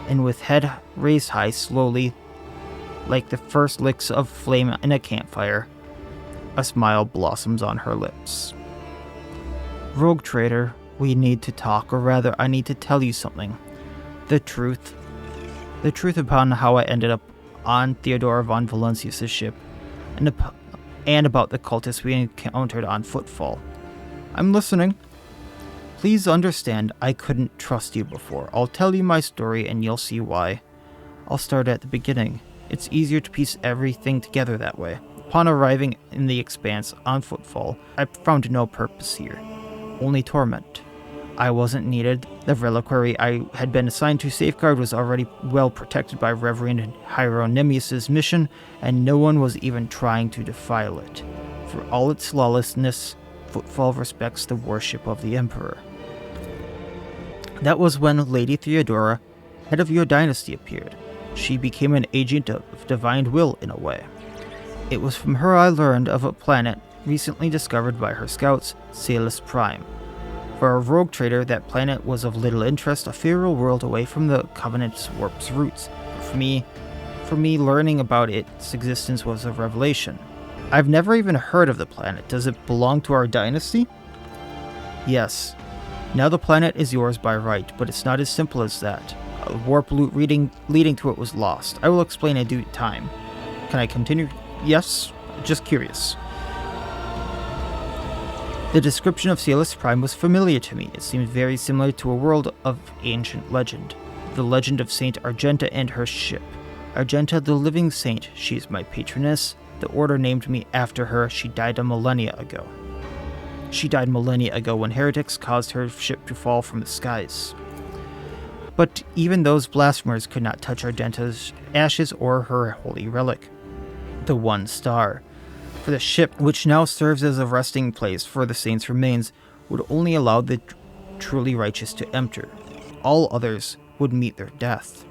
and with head raised high slowly, like the first licks of flame in a campfire, a smile blossoms on her lips. Rogue trader, we need to talk, or rather, I need to tell you something. The truth upon how I ended up on Theodora von Valancius' ship, and about the cultists we encountered on Footfall. I'm listening. Please understand, I couldn't trust you before. I'll tell you my story and you'll see why. I'll start at the beginning. It's easier to piece everything together that way. Upon arriving in the Expanse on Footfall, I found no purpose here, only torment. I wasn't needed. The reliquary I had been assigned to safeguard was already well protected by Reverend Hieronymus' mission, and no one was even trying to defile it. For all its lawlessness, Footfall respects the worship of the Emperor. That was when Lady Theodora, head of your dynasty, appeared. She became an agent of divine will in a way. It was from her I learned of a planet recently discovered by her scouts, Salus Prime. For a rogue trader, that planet was of little interest, a feral world away from the Covenant's warp's roots. For me, learning about its existence was a revelation. I've never even heard of the planet. Does it belong to our dynasty? Yes. Now the planet is yours by right, but it's not as simple as that. A warp loop leading to it was lost. I will explain in due time. Can I continue? Yes? Just curious. The description of Salus Prime was familiar to me. It seemed very similar to a world of ancient legend. The legend of Saint Argenta and her ship. Argenta, the living saint, she is my patroness. The order named me after her. She died millennia ago when heretics caused her ship to fall from the skies. But even those blasphemers could not touch Argenta's ashes or her holy relic, the one star. For the ship, which now serves as a resting place for the saint's remains, would only allow the truly righteous to enter. All others would meet their death.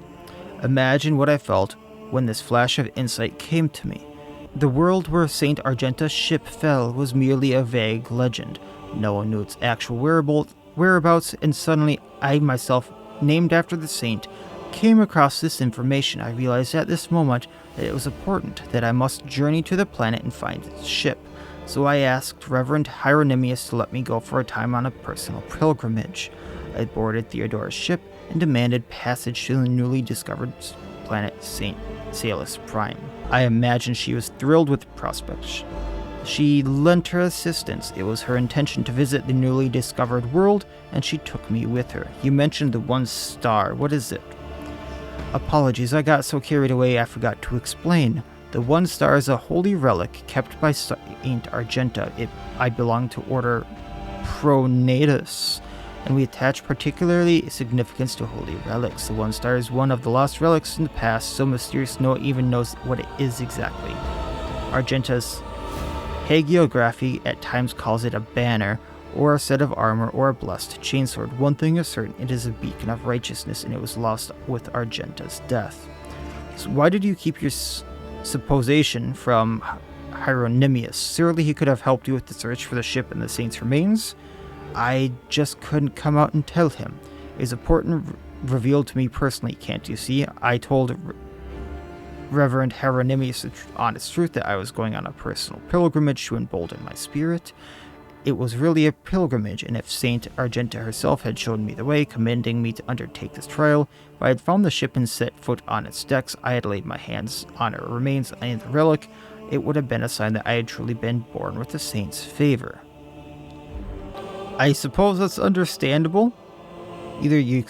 Imagine what I felt when this flash of insight came to me. The world where Saint Argenta's ship fell was merely a vague legend. No one knew its actual whereabouts, and suddenly I myself, named after the saint, came across this information. I realized at this moment that it was important, that I must journey to the planet and find its ship. So I asked Reverend Hieronymus to let me go for a time on a personal pilgrimage. I boarded Theodora's ship and demanded passage to the newly discovered planet St. Salus Prime. I imagine she was thrilled with the prospect. She lent her assistance. It was her intention to visit the newly discovered world, and she took me with her. You mentioned the one star. What is it? Apologies, I got so carried away I forgot to explain. The one star is a holy relic kept by Saint Argenta. I belong to Order Pronatus, and we attach particularly significance to holy relics. The one star is one of the lost relics in the past, so mysterious no one even knows what it is exactly. Argenta's hagiography at times calls it a banner, or a set of armor, or a blessed chainsword. One thing is certain, it is a beacon of righteousness, and it was lost with Argenta's death. So why did you keep your supposition from Hieronymus? Surely he could have helped you with the search for the ship and the saint's remains? I just couldn't come out and tell him. It is important revealed to me personally, can't you see? I told Reverend Hieronymus the honest truth that I was going on a personal pilgrimage to embolden my spirit. It was really a pilgrimage, and if Saint Argenta herself had shown me the way, commending me to undertake this trial, if I had found the ship and set foot on its decks, I had laid my hands on her remains and the relic, it would have been a sign that I had truly been born with the saint's favor. I suppose that's understandable. Either you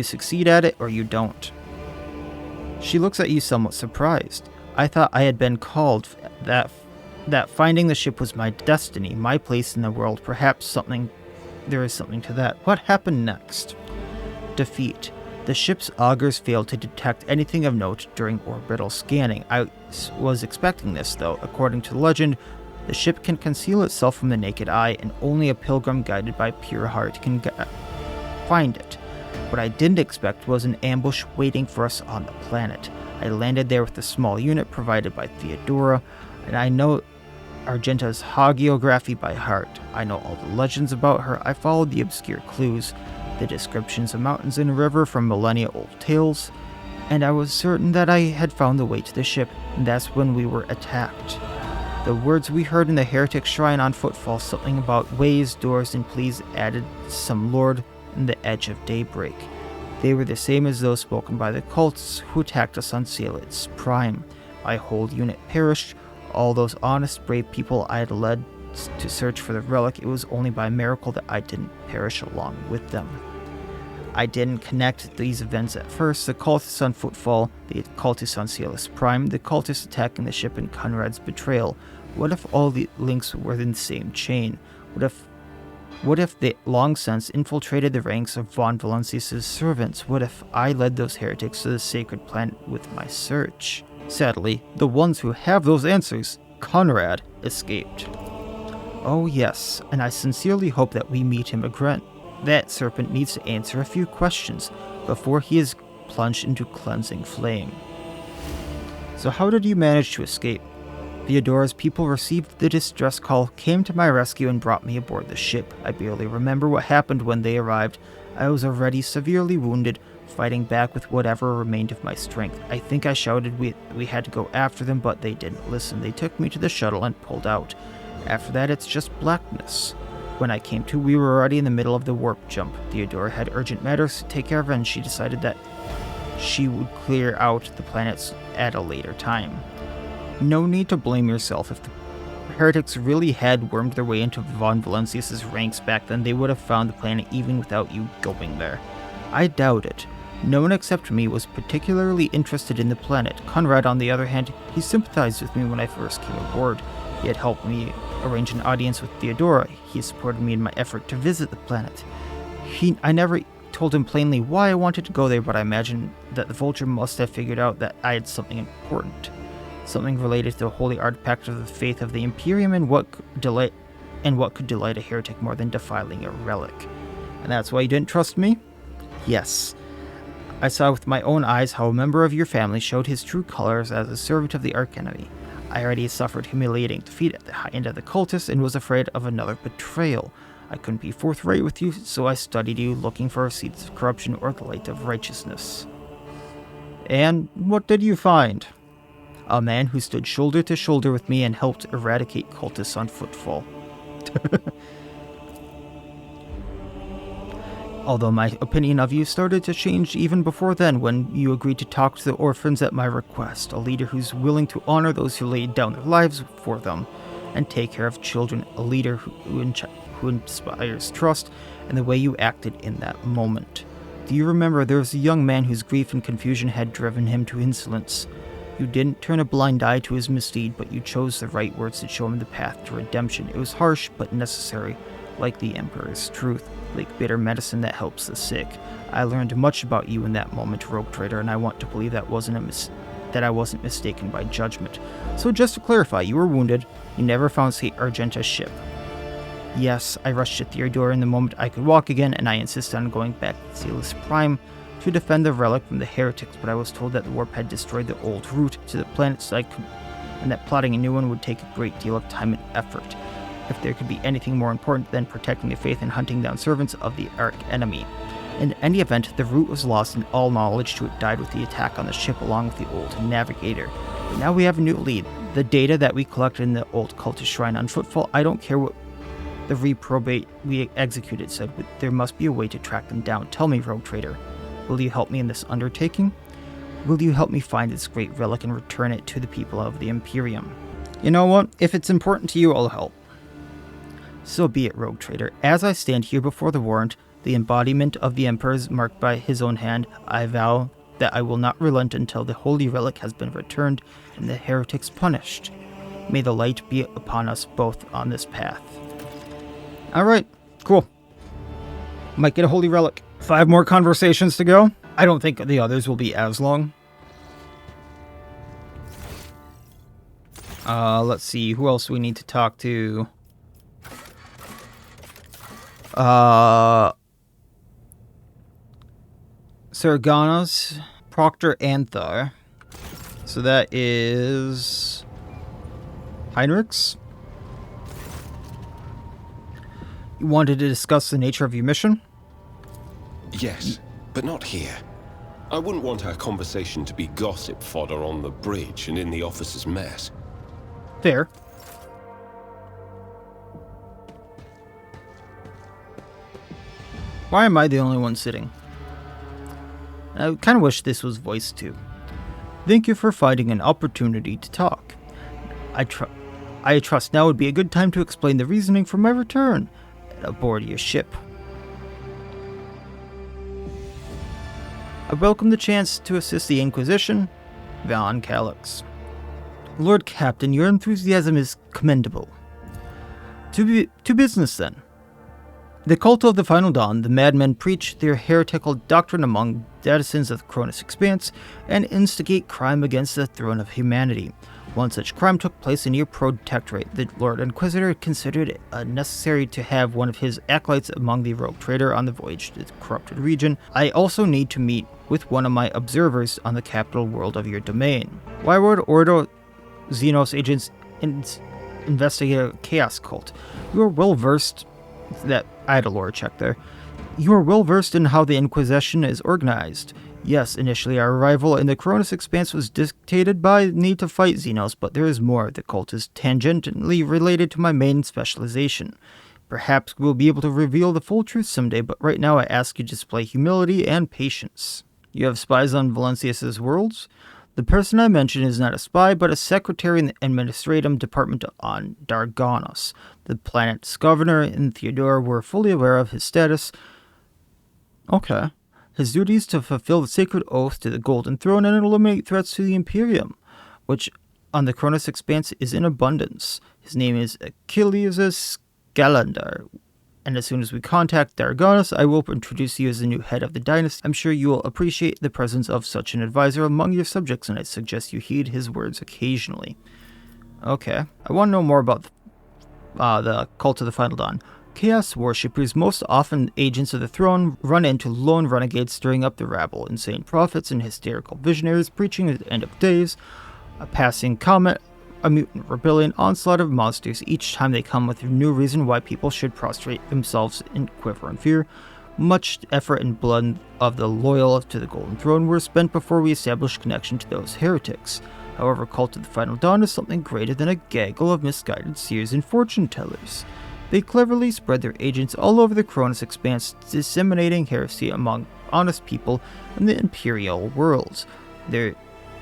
succeed at it or you don't. She looks at you somewhat surprised. I thought I had been called that finding the ship was my destiny, my place in the world. Perhaps there is something to that. What happened next? Defeat. The ship's augers failed to detect anything of note during orbital scanning. I was expecting this, though. According to legend, the ship can conceal itself from the naked eye, and only a pilgrim guided by pure heart can find it. What I didn't expect was an ambush waiting for us on the planet. I landed there with a small unit provided by Theodora, and I know Argenta's hagiography by heart. I know all the legends about her. I followed the obscure clues, the descriptions of mountains and a river from millennia-old tales, and I was certain that I had found the way to the ship, and that's when we were attacked. The words we heard in the heretic shrine on Footfall, something about ways, doors, and please, added some lord in the edge of daybreak. They were the same as those spoken by the cults who attacked us on Salus Prime. My whole unit perished. All those honest, brave people I had led to search for the relic, it was only by miracle that I didn't perish along with them. I didn't connect these events at first. The cultists on Footfall, the cultists on Salus Prime, the cultists attacking the ship, and Conrad's betrayal. What if all the links were in the same chain? What if they long since infiltrated the ranks of Von Valancius's servants? What if I led those heretics to the sacred planet with my search? Sadly, the ones who have those answers, Conrad, escaped. Oh yes, and I sincerely hope that we meet him again. That serpent needs to answer a few questions before he is plunged into cleansing flame. So how did you manage to escape? Theodora's people received the distress call, came to my rescue, and brought me aboard the ship. I barely remember what happened when they arrived. I was already severely wounded, fighting back with whatever remained of my strength. I think I shouted we had to go after them, but they didn't listen. They took me to the shuttle and pulled out. After that, it's just blackness. When I came to, we were already in the middle of the warp jump. Theodora had urgent matters to take care of, and she decided that she would clear out the planets at a later time. No need to blame yourself if the heretics really had wormed their way into von Valancius's ranks back then, they would have found the planet even without you going there. I doubt it. No one except me was particularly interested in the planet. Conrad, on the other hand, he sympathized with me when I first came aboard. He had helped me arrange an audience with Theodora. He supported me in my effort to visit the planet. I never told him plainly why I wanted to go there, but I imagine that the Vulture must have figured out that I had something important. Something related to the holy artifact of the faith of the Imperium and what could delight a heretic more than defiling a relic. And that's why you didn't trust me? Yes. I saw with my own eyes how a member of your family showed his true colors as a servant of the archenemy. I already suffered humiliating defeat at the high end of the cultists and was afraid of another betrayal. I couldn't be forthright with you, so I studied you, looking for seeds of corruption or the light of righteousness. And what did you find? A man who stood shoulder to shoulder with me and helped eradicate cultists on Footfall. Although my opinion of you started to change even before then when you agreed to talk to the orphans at my request, a leader who's willing to honor those who laid down their lives for them and take care of children, a leader who inspires trust, and the way you acted in that moment. Do you remember there was a young man whose grief and confusion had driven him to insolence? You didn't turn a blind eye to his misdeed, but you chose the right words to show him the path to redemption. It was harsh, but necessary, like the Emperor's truth, like bitter medicine that helps the sick. I learned much about you in that moment, Rogue Trader, and I want to believe that I wasn't mistaken by judgment. So just to clarify, you were wounded. You never found St. Argenta's ship. Yes, I rushed to Theodora in the moment I could walk again, and I insisted on going back to Salus Prime to defend the relic from the heretics, but I was told that the warp had destroyed the old route to the planet, and that plotting a new one would take a great deal of time and effort. If there could be anything more important than protecting the faith and hunting down servants of the arch-enemy. In any event, the route was lost and all knowledge to it died with the attack on the ship along with the old navigator. But now we have a new lead. The data that we collected in the old cultist shrine on Footfall, I don't care what the reprobate we executed said, but there must be a way to track them down. Tell me, Rogue Trader, will you help me in this undertaking? Will you help me find this great relic and return it to the people of the Imperium? You know what? If it's important to you, I'll help. So be it, Rogue Trader. As I stand here before the warrant, the embodiment of the Emperor's marked by his own hand, I vow that I will not relent until the holy relic has been returned and the heretics punished. May the light be upon us both on this path. Alright, cool. Might get a holy relic. 5 more conversations to go. I don't think the others will be as long. Let's see, who else we need to talk to? Sargonas, Proctor Anthar. So that is Heinrichs. You wanted to discuss the nature of your mission? Yes, but not here. I wouldn't want our conversation to be gossip fodder on the bridge and in the officers' mess. Fair. Why am I the only one sitting? I kind of wish this was voiced too. Thank you for finding an opportunity to talk. I trust now would be a good time to explain the reasoning for my return aboard your ship. I welcome the chance to assist the Inquisition, Von Calyx. Lord Captain, your enthusiasm is commendable. To business then. The cult of the Final Dawn, the madmen preach their heretical doctrine among denizens of the Koronus Expanse and instigate crime against the throne of humanity. One such crime took place in your protectorate. The Lord Inquisitor considered it necessary to have one of his acolytes among the Rogue Trader on the voyage to the corrupted region. I also need to meet with one of my observers on the capital world of your domain. Why would Ordo Xenos agents investigate a chaos cult? You are well versed. I had a lore check there. You are well versed in how the Inquisition is organized. Yes, initially our arrival in the Koronus Expanse was dictated by the need to fight Xenos, but there is more. The cult is tangentially related to my main specialization. Perhaps we'll be able to reveal the full truth someday, but right now I ask you to display humility and patience. You have spies on Valancius's worlds? The person I mentioned is not a spy, but a secretary in the Administratum Department on Dargonos. The planet's governor and Theodora were fully aware of his status. Okay. His duty is to fulfill the sacred oath to the Golden Throne and eliminate threats to the Imperium, which on the Koronus Expanse is in abundance. His name is Achilles Scalander, and as soon as we contact Dargonos, I will introduce you as the new head of the dynasty. I'm sure you will appreciate the presence of such an advisor among your subjects, and I suggest you heed his words occasionally. Okay. I want to know more about the Cult of the Final Dawn. Chaos worshippers, most often agents of the throne, run into lone renegades stirring up the rabble, insane prophets and hysterical visionaries preaching at the end of days, a passing comet, a mutant rebellion, onslaught of monsters each time they come with a new reason why people should prostrate themselves in quiver and fear. Much effort and blood of the loyal to the Golden Throne were spent before we established connection to those heretics. However, Cult of the Final Dawn is something greater than a gaggle of misguided seers and fortune tellers. They cleverly spread their agents all over the Koronus Expanse, disseminating heresy among honest people in the Imperial worlds. There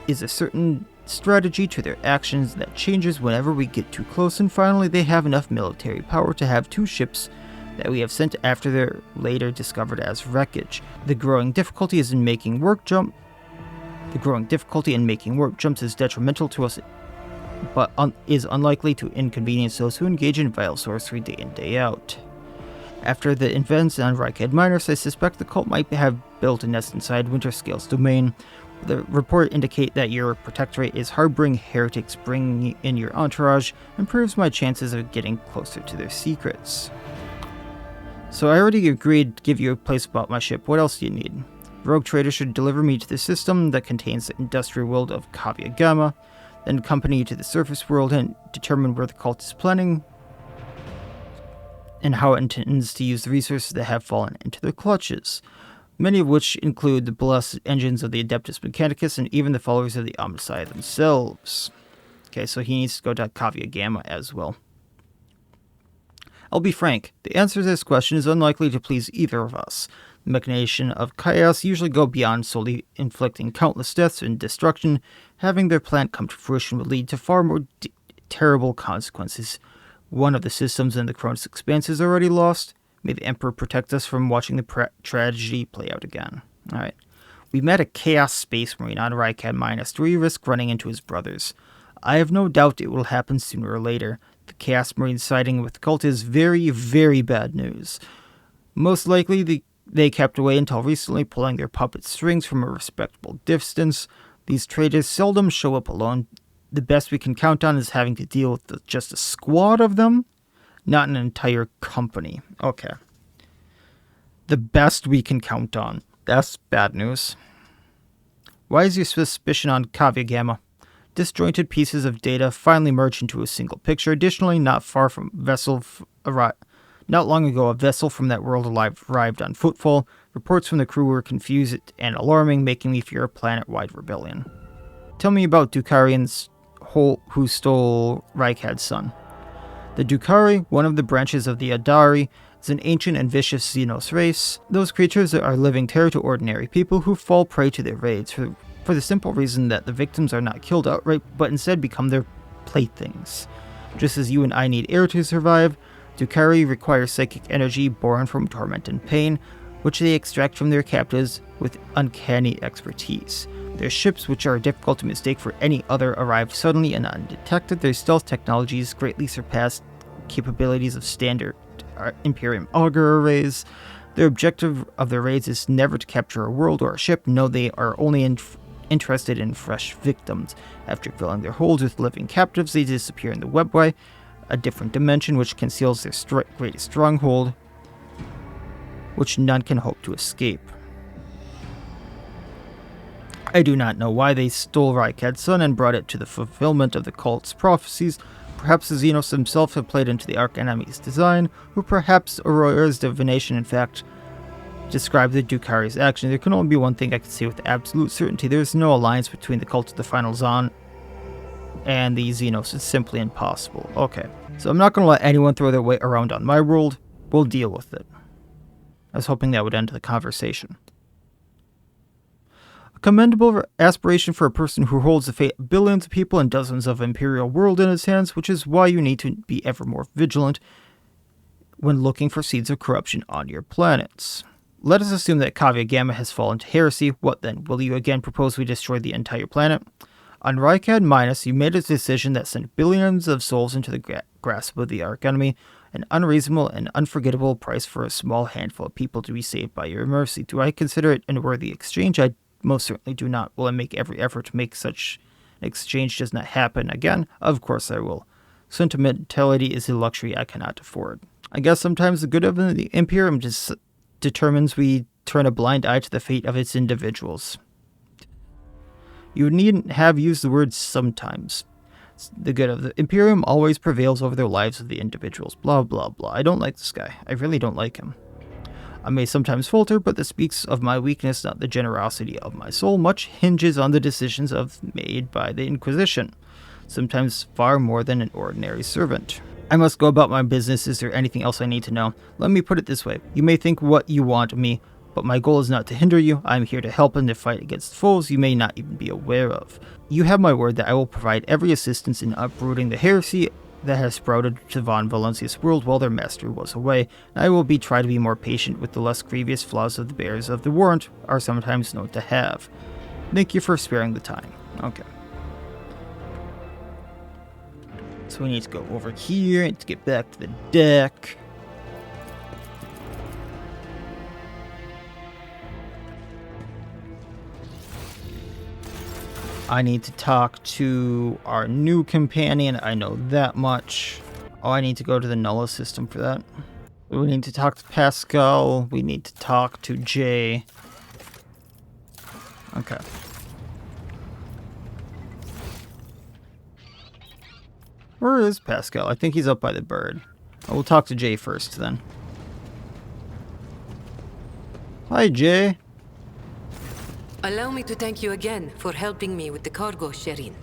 is a certain strategy to their actions that changes whenever we get too close, and finally they have enough military power to have 2 ships that we have sent after they're later discovered as wreckage. The growing difficulty in making warp jumps is detrimental to us, but is unlikely to inconvenience those who engage in vile sorcery day in day out. After the events on Reichhead Miners, I suspect the cult might have built a nest inside Winterscale's domain. The report indicate that your protectorate is harboring heretics, bringing in your entourage, improves my chances of getting closer to their secrets. So I already agreed to give you a place about my ship. What else do you need? Rogue Trader should deliver me to the system that contains the industrial world of Kavia Gamma, then accompany you to the surface world and determine where the cult is planning and how it intends to use the resources that have fallen into their clutches, many of which include the blessed engines of the Adeptus Mechanicus and even the followers of the Omnicide themselves. Okay, so he needs to go to Kavia Gamma as well. I'll be frank, the answer to this question is unlikely to please either of us. The machination of chaos usually go beyond solely inflicting countless deaths and destruction. Having their plan come to fruition would lead to far more terrible consequences. One of the systems in the Koronus Expanse is already lost. May the Emperor protect us from watching the tragedy play out again. Alright. We met a Chaos Space Marine on Reichhead Minus. Do we risk running into his brothers? I have no doubt it will happen sooner or later. The Chaos Marine siding with the cult is very, very bad news. Most likely they kept away until recently, pulling their puppet strings from a respectable distance. These traitors seldom show up alone. The best we can count on is having to deal with just a squad of them, not an entire company. Okay. The best we can count on. That's bad news. Why is your suspicion on Kavia Gamma? Disjointed pieces of data finally merge into a single picture. Additionally, not long ago, a vessel from that world arrived on Footfall. Reports from the crew were confused and alarming, making me fear a planet-wide rebellion. Tell me about Dukarians who stole Reichhad's son. The Dukari, one of the branches of the Adari, is an ancient and vicious Xenos race. Those creatures are living terror to ordinary people who fall prey to their raids for the simple reason that the victims are not killed outright, but instead become their playthings. Just as you and I need air to survive, Dukari require psychic energy born from torment and pain, which they extract from their captives with uncanny expertise. Their ships, which are difficult to mistake for any other, arrive suddenly and undetected. Their stealth technologies greatly surpass capabilities of standard Imperium auger arrays. Their objective of their raids is never to capture a world or a ship. No, they are only interested in fresh victims. After filling their holds with living captives, they disappear in the webway, a different dimension which conceals their greatest stronghold, which none can hope to escape. I do not know why they stole Reichhad's son and brought it to the fulfillment of the cult's prophecies. Perhaps the Xenos himself have played into the Arch-Enemy's design, or perhaps Aurora's divination, in fact, described the Dukari's action. There can only be one thing I can say with absolute certainty. There is no alliance between the Cult of the Final Dawn and the Xenos. It's simply impossible. Okay, so I'm not going to let anyone throw their weight around on my world. We'll deal with it. I was hoping that would end the conversation. A commendable aspiration for a person who holds the fate of billions of people and dozens of Imperial world in his hands, which is why you need to be ever more vigilant when looking for seeds of corruption on your planets. Let us assume that Kavya Gamma has fallen to heresy. What then? Will you again propose we destroy the entire planet? On Rykad Minus, you made a decision that sent billions of souls into the grasp of the archenemy, an unreasonable and unforgettable price for a small handful of people to be saved by your mercy. Do I consider it an worthy exchange? I most certainly do not. Will I make every effort to make such an exchange does not happen again? Of course I will. Sentimentality is a luxury I cannot afford. I guess sometimes the good of the Imperium determines we turn a blind eye to the fate of its individuals. You needn't have used the word sometimes. The good of the Imperium always prevails over the lives of the individuals. Blah, blah, blah. I don't like this guy. I really don't like him. I may sometimes falter, but this speaks of my weakness, not the generosity of my soul. Much hinges on the decisions made by the Inquisition, sometimes far more than an ordinary servant. I must go about my business. Is there anything else I need to know? Let me put it this way. You may think what you want of me, but my goal is not to hinder you. I am here to help in the fight against foes you may not even be aware of. You have my word that I will provide every assistance in uprooting the heresy that has sprouted to Von Valencia's world while their master was away, and I will try to be more patient with the less grievous flaws of the bearers of the warrant are sometimes known to have. Thank you for sparing the time. Okay. So we need to go over here and to get back to the deck. I need to talk to our new companion. I know that much. Oh, I need to go to the Nulla system for that. We need to talk to Pascal. We need to talk to Jay. Okay. Where is Pascal? I think he's up by the bird. Oh, we'll talk to Jay first then. Hi, Jay. Allow me to thank you again for helping me with the cargo, Sherin.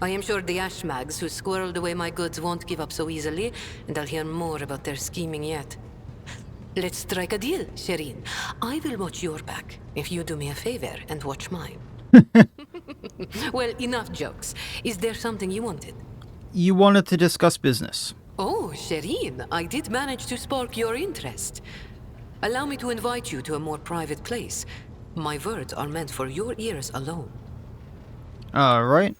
I am sure the Ashmags who squirreled away my goods won't give up so easily, and I'll hear more about their scheming yet. Let's strike a deal, Sherin. I will watch your back if you do me a favor and watch mine. Well, enough jokes. Is there something you wanted? You wanted to discuss business. Oh, Sherin, I did manage to spark your interest. Allow me to invite you to a more private place. My words are meant for your ears alone. Alright.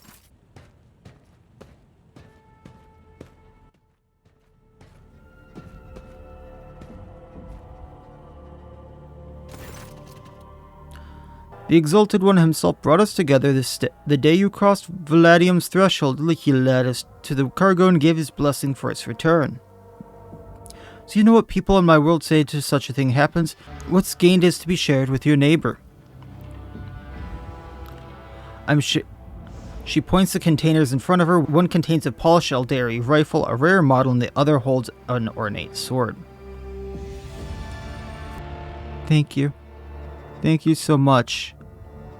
The Exalted One himself brought us together the day you crossed Valadium's threshold. He led us to the cargo and gave his blessing for its return. So you know what people in my world say to such a thing happens? What's gained is to be shared with your neighbor. She points the containers in front of her. One contains a polished Eldari rifle, a rare model, and the other holds an ornate sword. Thank you. Thank you so much.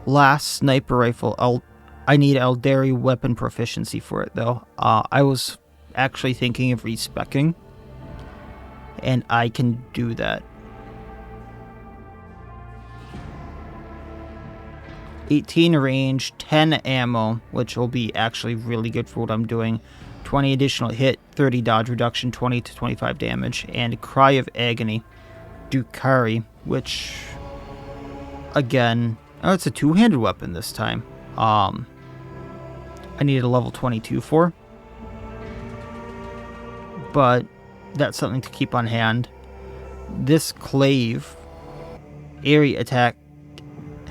Last sniper rifle. I need Eldari weapon proficiency for it, though. I was actually thinking of respeccing, and I can do that. 18 range, 10 ammo, which will be actually really good for what I'm doing. 20 additional hit, 30 dodge reduction, 20 to 25 damage, and Cry of Agony, Dukari, which, again, oh, it's a two-handed weapon this time. I need a level 22 for, but that's something to keep on hand. This Clave area attack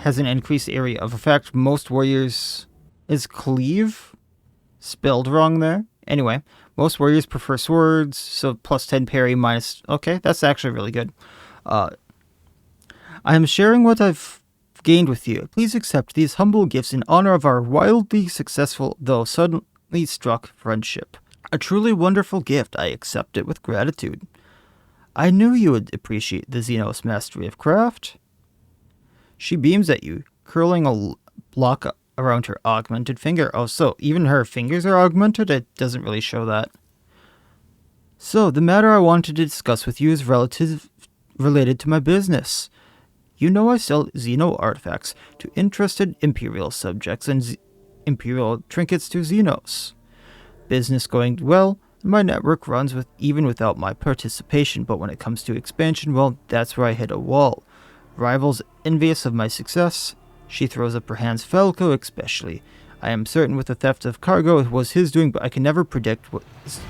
has an increased area of effect. Most warriors... Is cleave spelled wrong there? Anyway, most warriors prefer swords, so plus 10 parry minus... Okay, that's actually really good. I am sharing what I've gained with you. Please accept these humble gifts in honor of our wildly successful, though suddenly struck, friendship. A truly wonderful gift. I accept it with gratitude. I knew you would appreciate the Xenos mastery of craft. She beams at you, curling a block around her augmented finger. Oh, so even her fingers are augmented? It doesn't really show that. So, the matter I wanted to discuss with you is related to my business. You know I sell Xeno artifacts to interested Imperial subjects and Imperial trinkets to Xenos. Business going well, my network runs even without my participation, but when it comes to expansion, well, that's where I hit a wall. Rivals envious of my success. She throws up her hands, Falco especially. I am certain with the theft of cargo it was his doing, but I can never predict what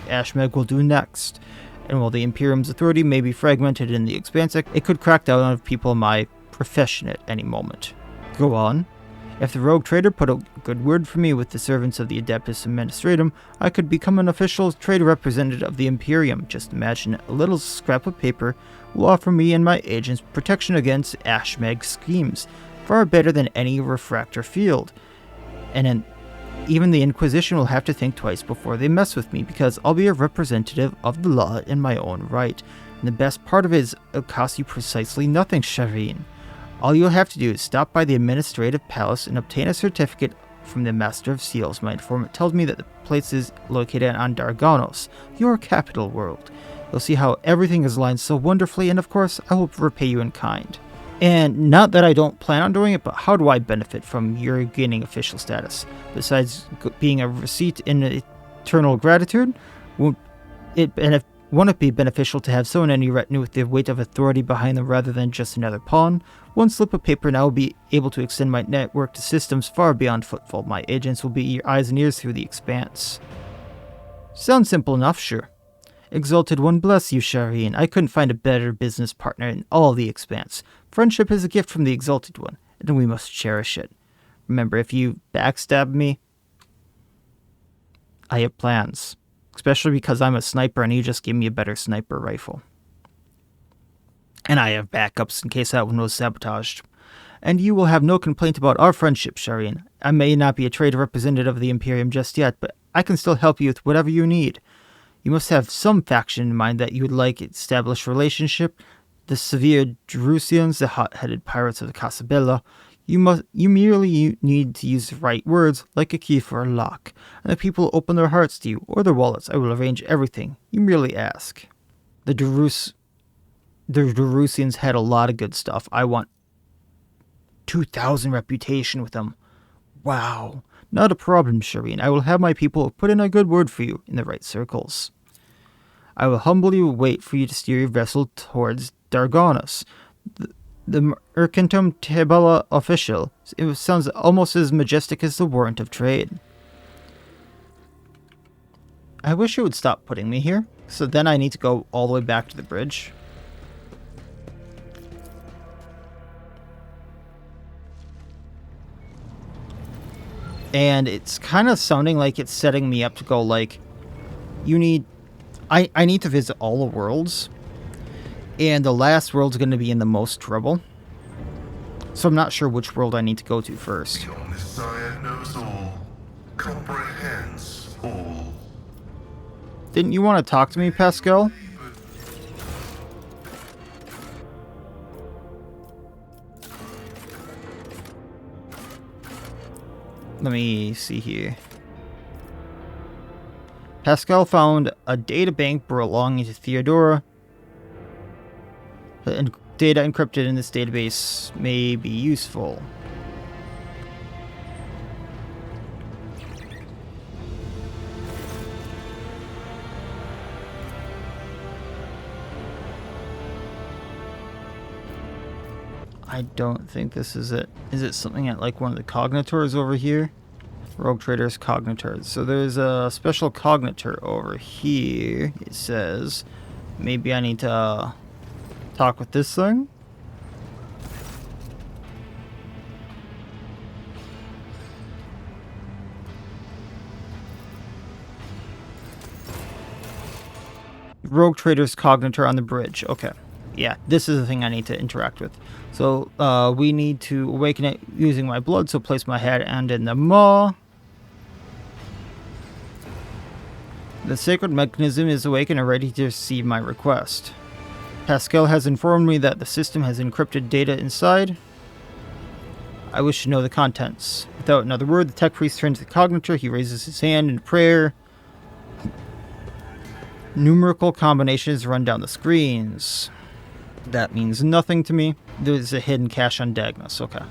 Ashmeg will do next. And while the Imperium's authority may be fragmented in the Expanse, it could crack down on people in my profession at any moment. Go on. If the rogue trader put a good word for me with the servants of the Adeptus Administratum, I could become an official trade representative of the Imperium. Just imagine, a little scrap of paper will offer me and my agents protection against Ashmeg schemes, far better than any refractor field. And even the Inquisition will have to think twice before they mess with me, because I'll be a representative of the law in my own right. And the best part of it is it'll cost you precisely nothing, Shireen. All you'll have to do is stop by the Administrative Palace and obtain a certificate from the Master of Seals. My informant tells me that the place is located on Darganos, your capital world. You'll see how everything is aligned so wonderfully, and of course, I will repay you in kind. And not that I don't plan on doing it, but how do I benefit from your gaining official status? Besides being a receipt in eternal gratitude, won't it be beneficial to have someone in your retinue with the weight of authority behind them rather than just another pawn? One slip of paper and I will be able to extend my network to systems far beyond Footfall. My agents will be your eyes and ears through the Expanse. Sounds simple enough, sure. Exalted One bless you, Shireen. I couldn't find a better business partner in all the Expanse. Friendship is a gift from the Exalted One, and we must cherish it. Remember, if you backstab me, I have plans. Especially because I'm a sniper and you just gave me a better sniper rifle. And I have backups in case that one was sabotaged. And you will have no complaint about our friendship, Shireen. I may not be a trade representative of the Imperium just yet, but I can still help you with whatever you need. You must have some faction in mind that you would like established relationship. The severe Jerusians, the hot-headed pirates of the Casabella. You merely need to use the right words, like a key for a lock, and the people open their hearts to you, or their wallets. I will arrange everything. You merely ask. The Jerusians had a lot of good stuff. I want 2,000 reputation with them. Wow. Not a problem, Shireen. I will have my people put in a good word for you in the right circles. I will humbly wait for you to steer your vessel towards Darganos. The Mercantum Tabella official. It sounds almost as majestic as the warrant of trade. I wish it would stop putting me here. So then I need to go all the way back to the bridge. And it's kind of sounding like it's setting me up to go like, you need... I need to visit all the worlds. And the last world's going to be in the most trouble. So I'm not sure which world I need to go to first. The Omniscient knows all, comprehends all. Didn't you want to talk to me, Pascal? Let me see here. Pascal found a data bank belonging to Theodora. And data encrypted in this database may be useful. I don't think this is it. Is it something at like one of the cognitors over here? Rogue Trader's cognitors. So there's a special cognitor over here. It says maybe I need to talk with this thing. Rogue Trader's cognitor on the bridge. Okay. Yeah, this is the thing I need to interact with. So, we need to awaken it using my blood, so place my head and in the maw. The sacred mechanism is awakened and ready to receive my request. Pascal has informed me that the system has encrypted data inside. I wish to know the contents. Without another word, the tech priest turns to the cognitor. He raises his hand in prayer. Numerical combinations run down the screens. That means nothing to me. there's a hidden cache on Dagnus. Okay.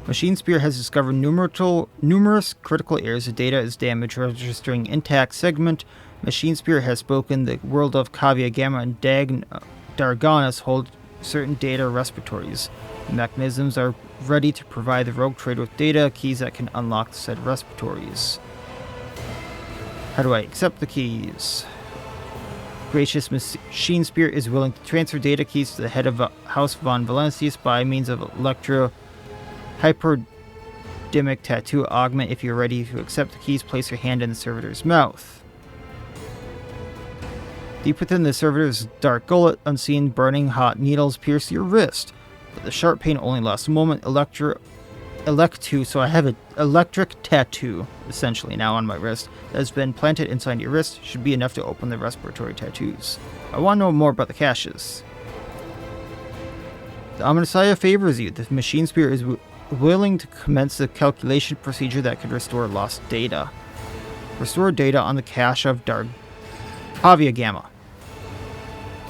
Machine Spear has discovered numerous critical errors. The data is damaged, registering intact segment. Machine Spear has spoken. The world of Kavia Gamma and Darganus hold certain data repositories. The mechanisms are ready to provide the rogue trader with data keys that can unlock said repositories. How do I accept the keys? Gracious Machine Spear is willing to transfer data keys to the head of House von Valentius by means of hyperdimic tattoo augment. If you're ready to accept the keys, place your hand in the servitor's mouth. Deep within the servitor's dark gullet, unseen burning hot needles pierce your wrist. But the sharp pain only lasts a moment. So I have an electric tattoo, essentially, now on my wrist, that has been planted inside your wrist. Should be enough to open the respiratory tattoos. I want to know more about the caches. The Omnissiah favors you. The Machine Spear is willing to commence the calculation procedure that could restore lost data. Restore data on the cache of Kavia Gamma.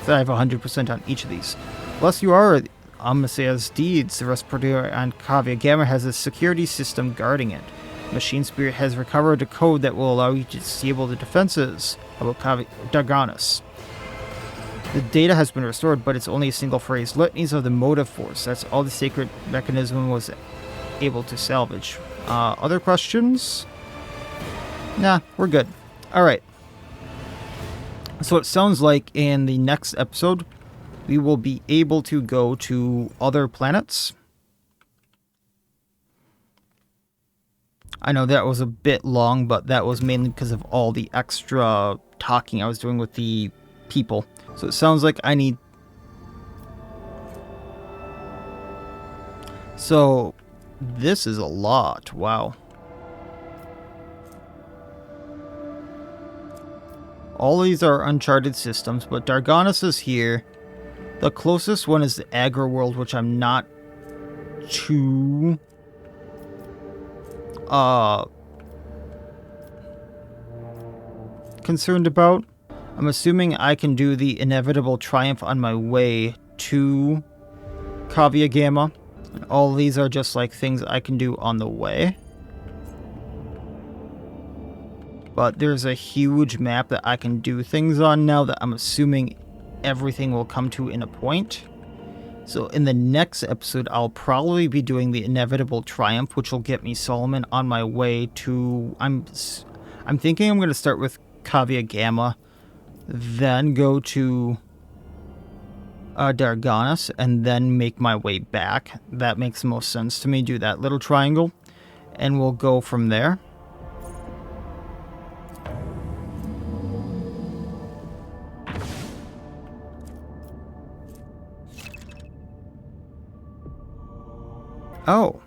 So I have 100% on each of these. Unless you are Omnissiah's deeds, the respirator on Kavia Gamma has a security system guarding it. Machine Spirit has recovered a code that will allow you to disable the defenses about Darganus. The data has been restored, but it's only a single phrase. Litanies of the motive force. That's all the sacred mechanism was able to salvage. Other questions? Nah, we're good. Alright. So it sounds like in the next episode, we will be able to go to other planets. I know that was a bit long, but that was mainly because of all the extra talking I was doing with the people. So it sounds like I need... So, this is a lot. Wow. All these are uncharted systems, but Darganus is here. The closest one is the Agro World, which I'm not too... concerned about. I'm assuming I can do the inevitable triumph on my way to Kavia Gamma. And all these are just like things I can do on the way. But there's a huge map that I can do things on now that I'm assuming everything will come to in a point. So in the next episode, I'll probably be doing the inevitable triumph, which will get me Solomon on my way to... I'm thinking I'm going to start with Kavia Gamma, then go to Darganus, and then make my way back. That makes the most sense to me. Do that little triangle, and we'll go from there. Oh.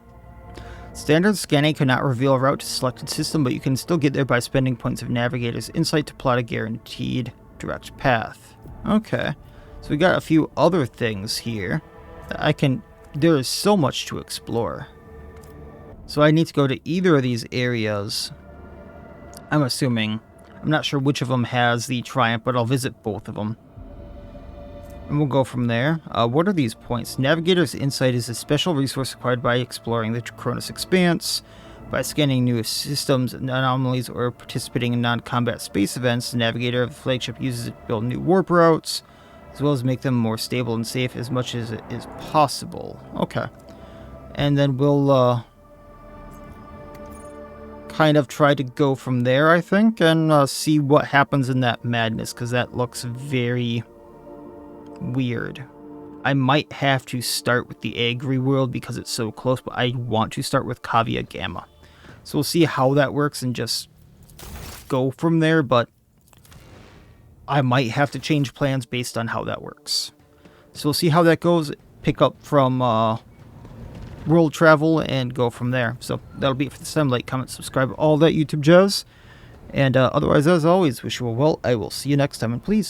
Standard scanning cannot reveal a route to selected system, but you can still get there by spending points of Navigator's Insight to plot a guaranteed direct path. Okay. So we got a few other things here that I can... There is so much to explore. So I need to go to either of these areas. I'm assuming. I'm not sure which of them has the Triumph, but I'll visit both of them. And we'll go from there. What are these points? Navigator's Insight is a special resource acquired by exploring the Koronus Expanse. By scanning new systems, anomalies, or participating in non-combat space events, the Navigator of the flagship uses it to build new warp routes, as well as make them more stable and safe as much as it is possible. Okay. And then we'll kind of try to go from there, I think, and see what happens in that madness, because that looks very... weird. I might have to start with the Agri World because it's so close, but I want to start with Kavia Gamma. So we'll see how that works and just go from there, but I might have to change plans based on how that works. So we'll see how that goes, pick up from world travel, and go from there. So that'll be it for this time. Like, comment, subscribe, all that YouTube jazz. And otherwise, as always, wish you all well. I will see you next time, and please